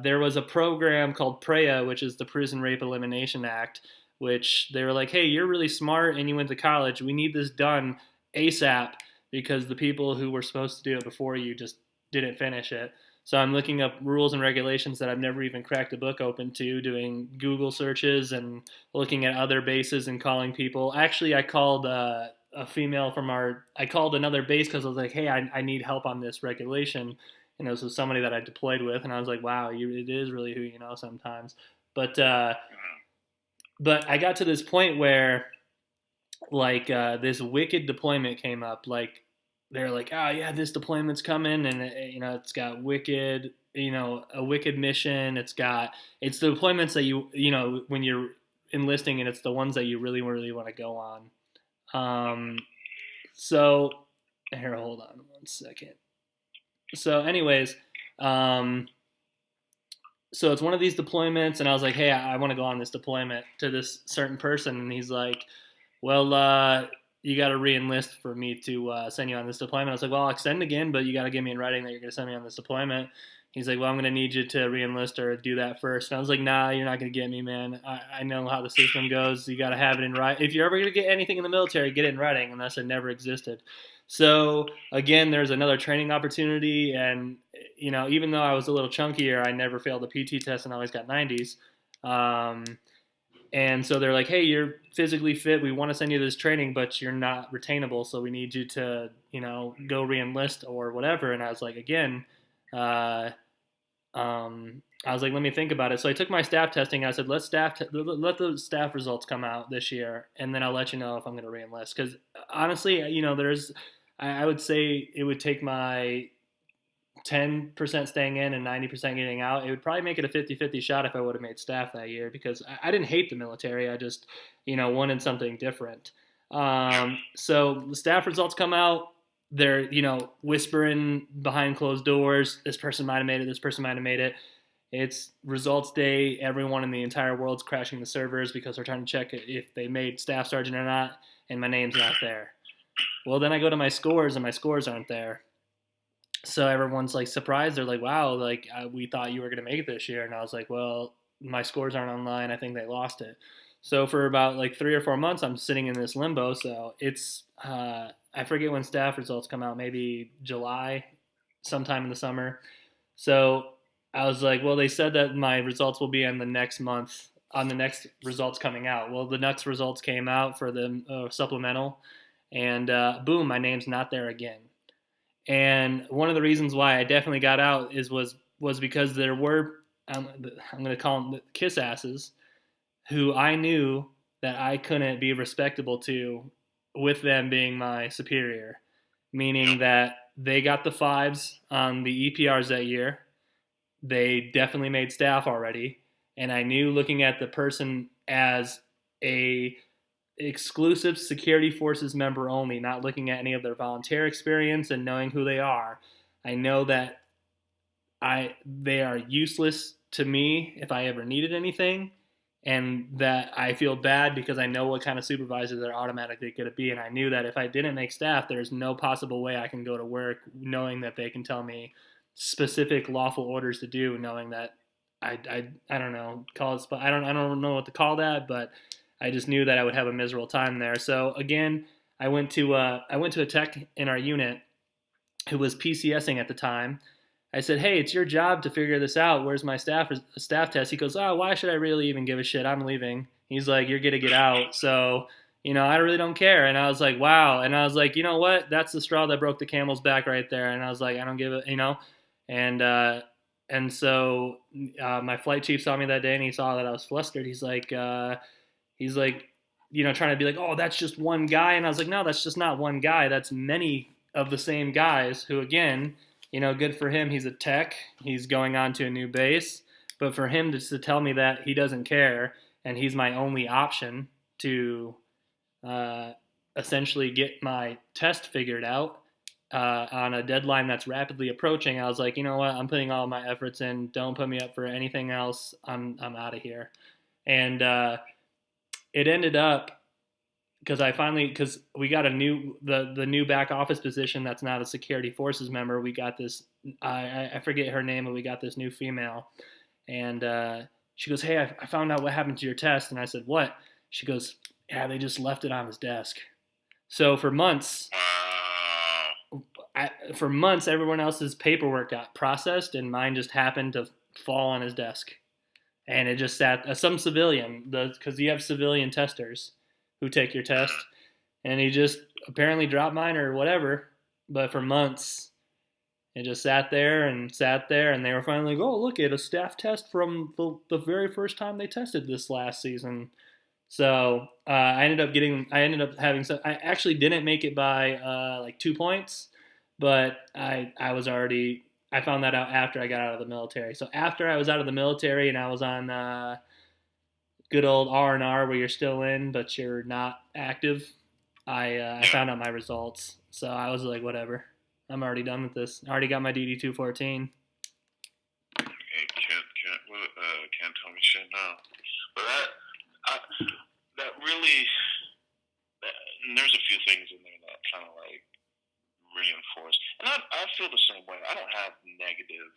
There was a program called PREA, which is the Prison Rape Elimination Act, which they were like, hey, you're really smart and you went to college. We need this done ASAP because the people who were supposed to do it before you just didn't finish it. So I'm looking up rules and regulations that I've never even cracked a book open to, doing Google searches and looking at other bases and calling people. Actually, I called a female I called another base because I was like, hey, I need help on this regulation. And it was somebody that I deployed with, and I was like, wow, it is really who you know sometimes. But I got to this point where, this wicked deployment came up. They're like, oh yeah, this deployment's coming, and it's got wicked, a wicked mission. It's the deployments that when you're enlisting, and it's the ones that you really, really want to go on. So here, hold on one second. So anyways, So it's one of these deployments, and I was like, hey, I want to go on this deployment to this certain person, and he's like, well, you got to re-enlist for me to send you on this deployment. I was like, well, I'll extend again, but you got to give me in writing that you're going to send me on this deployment. He's like, well, I'm going to need you to re-enlist or do that first. And I was like, nah, you're not going to get me, man. I know how the system goes. You got to have it in writing. If you're ever going to get anything in the military, get it in writing, unless it never existed. So again, there's another training opportunity, and even though I was a little chunkier, I never failed the PT test and always got 90s. And so they're like, hey, you're physically fit. We want to send you this training, but you're not retainable, so we need you to, go re-enlist or whatever. And I was like, again, I was like, let me think about it. So I took my staff testing. I said, let the staff results come out this year, and then I'll let you know if I'm going to re-enlist. Because honestly, I would say it would take my 10% staying in and 90% getting out. It would probably make it a 50-50 shot if I would have made staff that year, because I didn't hate the military. I just, wanted something different. So the staff results come out. They're, whispering behind closed doors. This person might have made it. This person might have made it. It's results day. Everyone in the entire world's crashing the servers because they're trying to check if they made staff sergeant or not, and my name's not there. Well, then I go to my scores, and my scores aren't there. So everyone's like surprised. They're like, wow, like we thought you were going to make it this year. And I was like, well, my scores aren't online. I think they lost it. So for about like 3 or 4 months, I'm sitting in this limbo. So it's, I forget when staff results come out, maybe July, sometime in the summer. So I was like, well, they said that my results will be in the next month, on the next results coming out. Well, the next results came out for the supplemental, and boom, my name's not there again. And one of the reasons why I definitely got out was because there were, I'm going to call them kiss asses, who I knew that I couldn't be respectable to, with them being my superior, meaning that they got the 5s on the EPRs that year. They definitely made staff already, and I knew, looking at the person as a exclusive security forces member only, not looking at any of their volunteer experience and knowing who they are, I know that they are useless to me if I ever needed anything, and that I feel bad because I know what kind of supervisor they're automatically going to be. And I knew that if I didn't make staff, there's no possible way I can go to work knowing that they can tell me specific lawful orders to do, knowing that I don't know, call it, I don't know what to call that, but I just knew that I would have a miserable time there. So again, I went to a tech in our unit who was PCSing at the time. I said, hey, it's your job to figure this out. Where's my staff test? He goes, oh, why should I really even give a shit? I'm leaving. He's like, you're going to get out. So, I really don't care. And I was like, wow. And I was like, you know what? That's the straw that broke the camel's back right there. And I was like, I don't give it, And so my flight chief saw me that day, and he saw that I was flustered. He's like, trying to be like, oh, that's just one guy. And I was like, no, that's just not one guy. That's many of the same guys who, again, good for him. He's a tech. He's going on to a new base. But for him just to tell me that he doesn't care and he's my only option to essentially get my test figured out on a deadline that's rapidly approaching, I was like, you know what? I'm putting all my efforts in. Don't put me up for anything else. I'm out of here. And it ended up, because we got the new back office position that's not a security forces member. We got this, I forget her name, but we got this new female. And she goes, hey, I found out what happened to your test. And I said, what? She goes, yeah, they just left it on his desk. So for months, everyone else's paperwork got processed, and mine just happened to fall on his desk. And it just sat, some civilian, because you have civilian testers who take your test, and he just apparently dropped mine or whatever. But for months, it just sat there, and they were finally like, oh, look at a staff test from the very first time they tested this last season. So I ended up having some. I actually didn't make it by like 2 points, but I found that out after I got out of the military. So after I was out of the military and I was on good old R&R, where you're still in but you're not active, I found out my results. So I was like, whatever, I'm already done with this. I already got my DD 214. can't tell me shit now. But that really, and there's a few things in there that kind of like reinforce. And I feel the same way. I don't have negative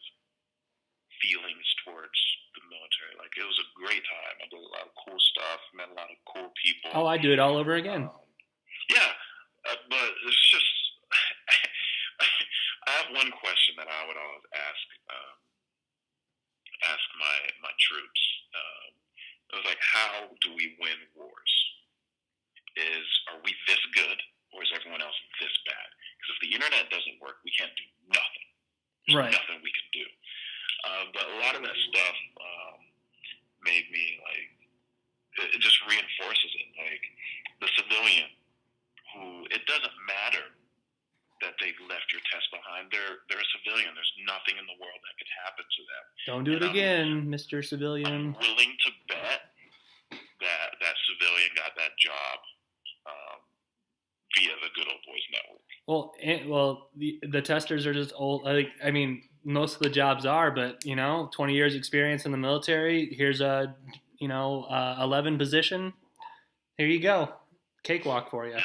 feelings towards the military. Like, it was a great time. I did a lot of cool stuff, met a lot of cool people. Oh, I do it all over again. Yeah, but it's just, I have one question that I would always ask my troops. It was like, how do we win wars? Are we this good, or is everyone else this bad? Because if the internet doesn't work, we can't do nothing. There's nothing we can do. But a lot of that stuff made me, like, it just reinforces it. Like, the civilian who, it doesn't matter that they've left your test behind. They're a civilian. There's nothing in the world that could happen to them. Don't do it again, Mr. Civilian. I'm willing to bet that civilian got that job via the Good Old Boys Network. Well, the testers are just old. I mean, most of the jobs are, but 20 years experience in the military. Here's a 11 position. Here you go, cakewalk for you. Yeah.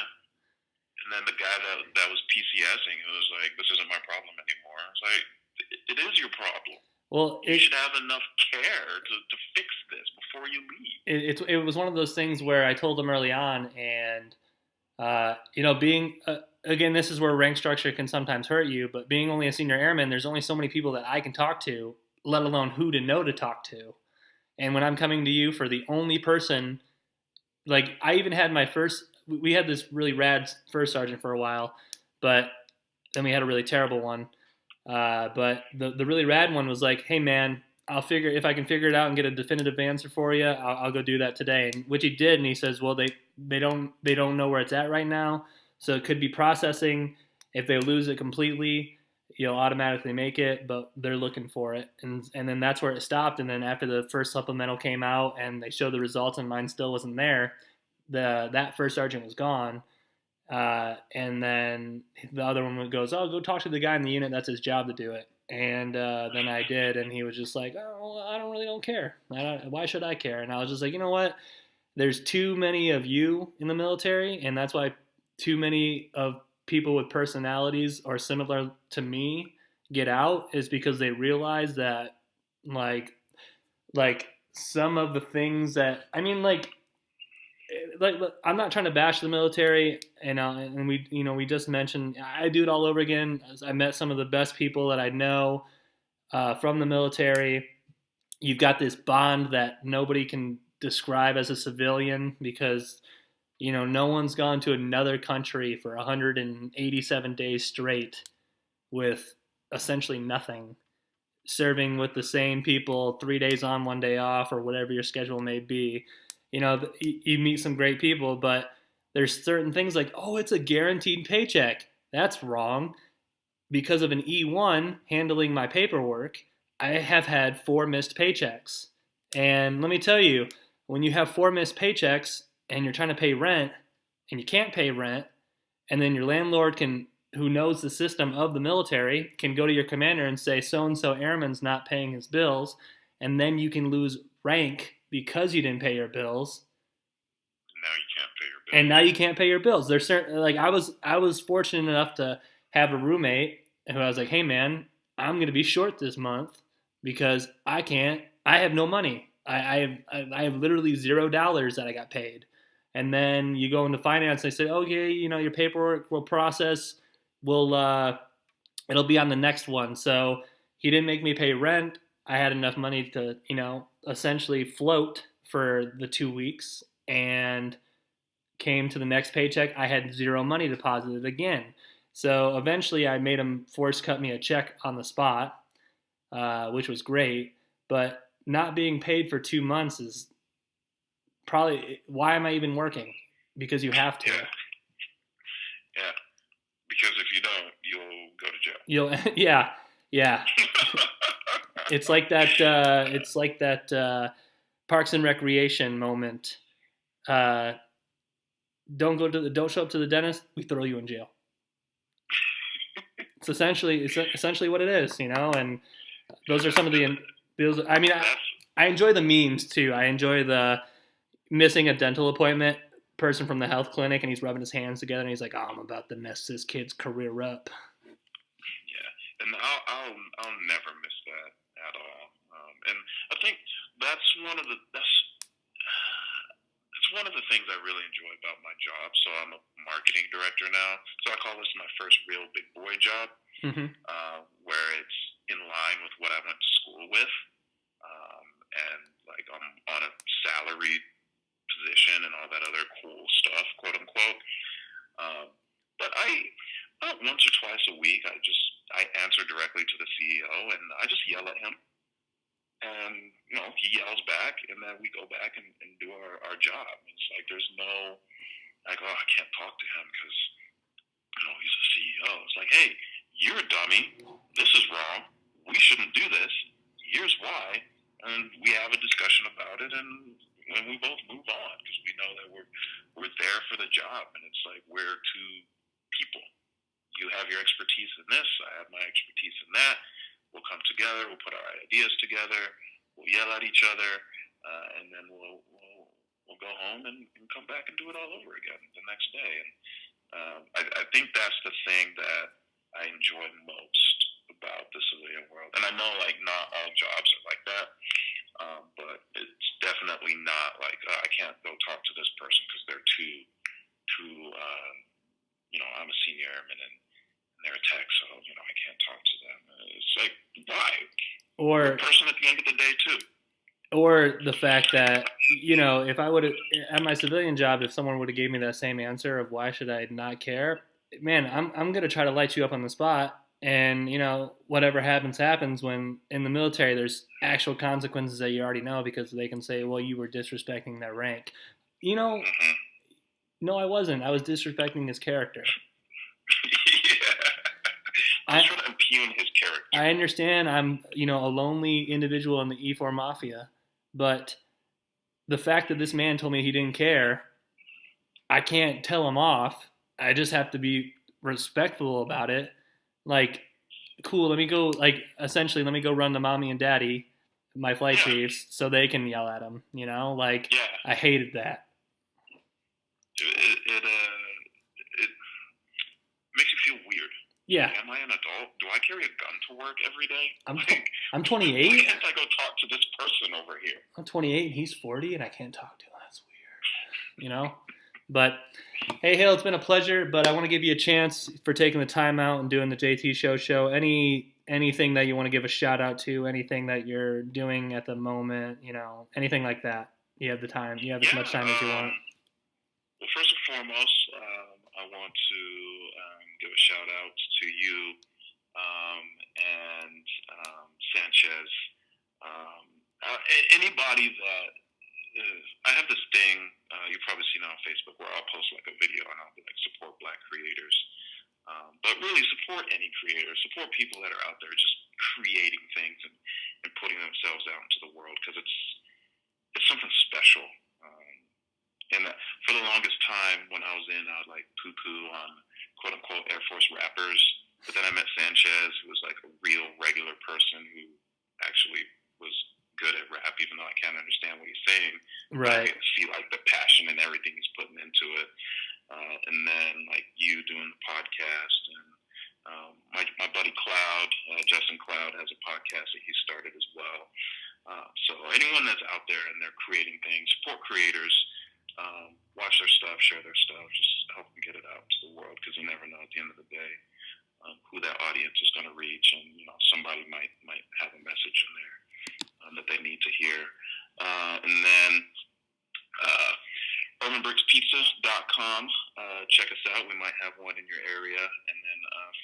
And then the guy that was PCSing, who was like, "This isn't my problem anymore." It's like, it is your problem. Well, you should have enough care to fix this before you leave. It was one of those things where I told him early on, and being again, this is where rank structure can sometimes hurt you. But being only a senior airman, there's only so many people that I can talk to, let alone who to know to talk to. And when I'm coming to you for the only person, like, I even had we had this really rad first sergeant for a while, but then we had a really terrible one. But the really rad one was like, "Hey man, if I can figure it out and get a definitive answer for you, I'll go do that today." And which he did, and he says, "Well, they don't know where it's at right now, so it could be processing. If they lose it completely, you'll automatically make it, but they're looking for it." And then that's where it stopped. And then after the first supplemental came out and they showed the results and mine still wasn't there, that first sergeant was gone. And then the other one goes, "Oh, go talk to the guy in the unit. That's his job to do it." And then I did, and he was just like, "Oh, I don't care. Why should I care?" And I was just like, you know what? There's too many of you in the military, and that's why too many of people with personalities or similar to me get out, is because they realize that, like some of the things that, I mean, like I'm not trying to bash the military, and we just mentioned, I do it all over again. I met some of the best people that I know from the military. You've got this bond that nobody can describe as a civilian, because no one's gone to another country for 187 days straight with essentially nothing, serving with the same people 3 days on, 1 day off, or whatever your schedule may be. You meet some great people, but there's certain things like, "Oh, it's a guaranteed paycheck." That's wrong. Because of an E1 handling my paperwork, I have had 4 missed paychecks. And let me tell you, when you have 4 missed paychecks and you're trying to pay rent and you can't pay rent, and then your landlord who knows the system of the military, can go to your commander and say, "So-and-so airman's not paying his bills," and then you can lose rank because you didn't pay your bills. Now you can't pay your bills. And now you can't pay your bills. There's certain, like, I was fortunate enough to have a roommate who I was like, "Hey man, I'm going to be short this month because I have no money. I have literally $0 that I got paid." And then you go into finance, and they say, "Okay, your paperwork will process. It'll be on the next one." So he didn't make me pay rent. I had enough money to, essentially float for the 2 weeks, and came to the next paycheck. I had 0 money deposited again. So eventually I made him force cut me a check on the spot, which was great. But not being paid for 2 months is probably, why am I even working? Because you have to. Yeah. Because if you don't, you'll go to jail. Yeah. It's like that Parks and Recreation moment. Don't show up to the dentist, we throw you in jail. It's essentially what it is, and those are some of the Bills. I mean, I enjoy the memes too. I enjoy the missing a dental appointment person from the health clinic, and he's rubbing his hands together, and he's like, "Oh, I'm about to mess this kid's career up." Yeah, and I'll never miss that at all. And I think that's it's one of the things I really enjoy about my job. So I'm a marketing director now. So I call this my first real big boy job, where it's in line with what I went to school with, and like I'm on a salaried position and all that other cool stuff, quote unquote. But about once or twice a week, I answer directly to the CEO, and I just yell at him, and he yells back, and then we go back and do our job. It's like there's no like, oh, I can't talk to him because he's a CEO. It's like, hey, you're a dummy. This is wrong. We shouldn't do this. Here's why, and we have a discussion about it, and we both move on because we know that we're there for the job, and it's like we're two people. You have your expertise in this. I have my expertise in that. We'll come together. We'll put our ideas together. We'll yell at each other, and then we'll go home and come back and do it all over again the next day. And I think that's the thing that I enjoy most about the civilian world. And I know like not all jobs are like that, but it's definitely not like I can't go talk to this person because they're too. I'm a senior airman and they're a tech, so I can't talk to them. It's like why? Or you're a person at the end of the day too. Or the fact that if I would have at my civilian job, if someone would have gave me that same answer of why should I not care, man, I'm gonna try to light you up on the spot, and whatever happens. When in the military, there's actual consequences that you already know because they can say, well, you were disrespecting their rank. No, I wasn't. I was disrespecting his character. I was trying to impugn his character. I understand I'm, a lonely individual in the E4 Mafia, but the fact that this man told me he didn't care, I can't tell him off. I just have to be respectful about it. Like, cool, let me go run to mommy and daddy, my flight chiefs, so they can yell at him, I hated that. It makes you feel weird. Yeah. Like, am I an adult? Do I carry a gun to work every day? I'm 28. Why can't I go talk to this person over here? I'm 28 and he's 40 and I can't talk to him. That's weird. But hey, Hale, it's been a pleasure. But I want to give you a chance for taking the time out and doing the JT show. Anything that you want to give a shout out to? Anything that you're doing at the moment? Anything like that? You have the time. You have as much time as you want. Well, first and foremost, I want to give a shout out to you and Sanchez. Anybody that I have this thing you've probably seen it on Facebook where I'll post like a video and I'll be like support Black creators, but really support any creator, support people that are out there just creating things and putting themselves out into the world because it's something special. And for the longest time when I was in, I would like poo-poo on quote-unquote Air Force rappers. But then I met Sanchez, who was like a real regular person who actually was good at rap, even though I can't understand what he's saying. Right. I see like the passion and everything he's putting into it. And then like you doing the podcast. And my buddy Cloud, Justin Cloud, has a podcast that he started as well. So anyone that's out there and they're creating things, support creators. Watch their stuff, share their stuff, just help them get it out to the world because you never know at the end of the day who that audience is going to reach, and somebody might have a message in there that they need to hear. And then urbanbrickspizza.com, check us out. We might have one in your area, and then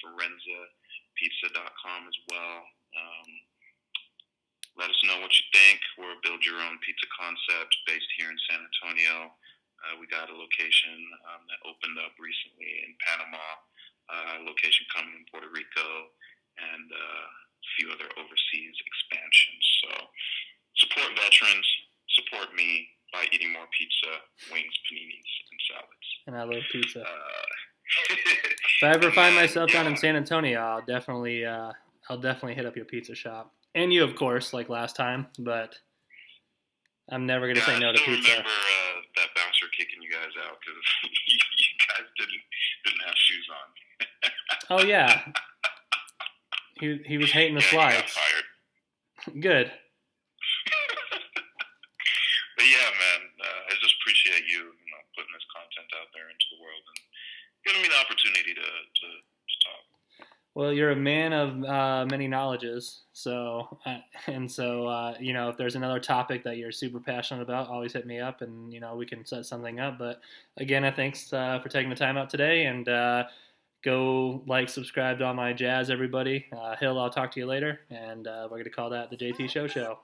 forenzapizza.com as well. Let us know what you think. We're a build your own pizza concept based here in San Antonio. We got a location that opened up recently in Panama, a location coming in Puerto Rico, and a few other overseas expansions. So support veterans, support me by eating more pizza, wings, paninis, and salads. And I love pizza. If I ever find myself down in San Antonio, I'll definitely hit up your pizza shop. And you, of course, like last time, but I'm never going to say no to I still pizza. remember that bouncer kicking you guys out because you guys didn't have shoes on. Oh, yeah. He was hating the Yeah, slides. you got fired. Good. But yeah, man, I just appreciate you, putting this content out there into the world and giving me the opportunity to talk. Well, you're a man of many knowledges, so if there's another topic that you're super passionate about, always hit me up, and we can set something up. But again, thanks for taking the time out today, and go subscribe to all my jazz, everybody. Hill, I'll talk to you later, and we're gonna call that the JT Show.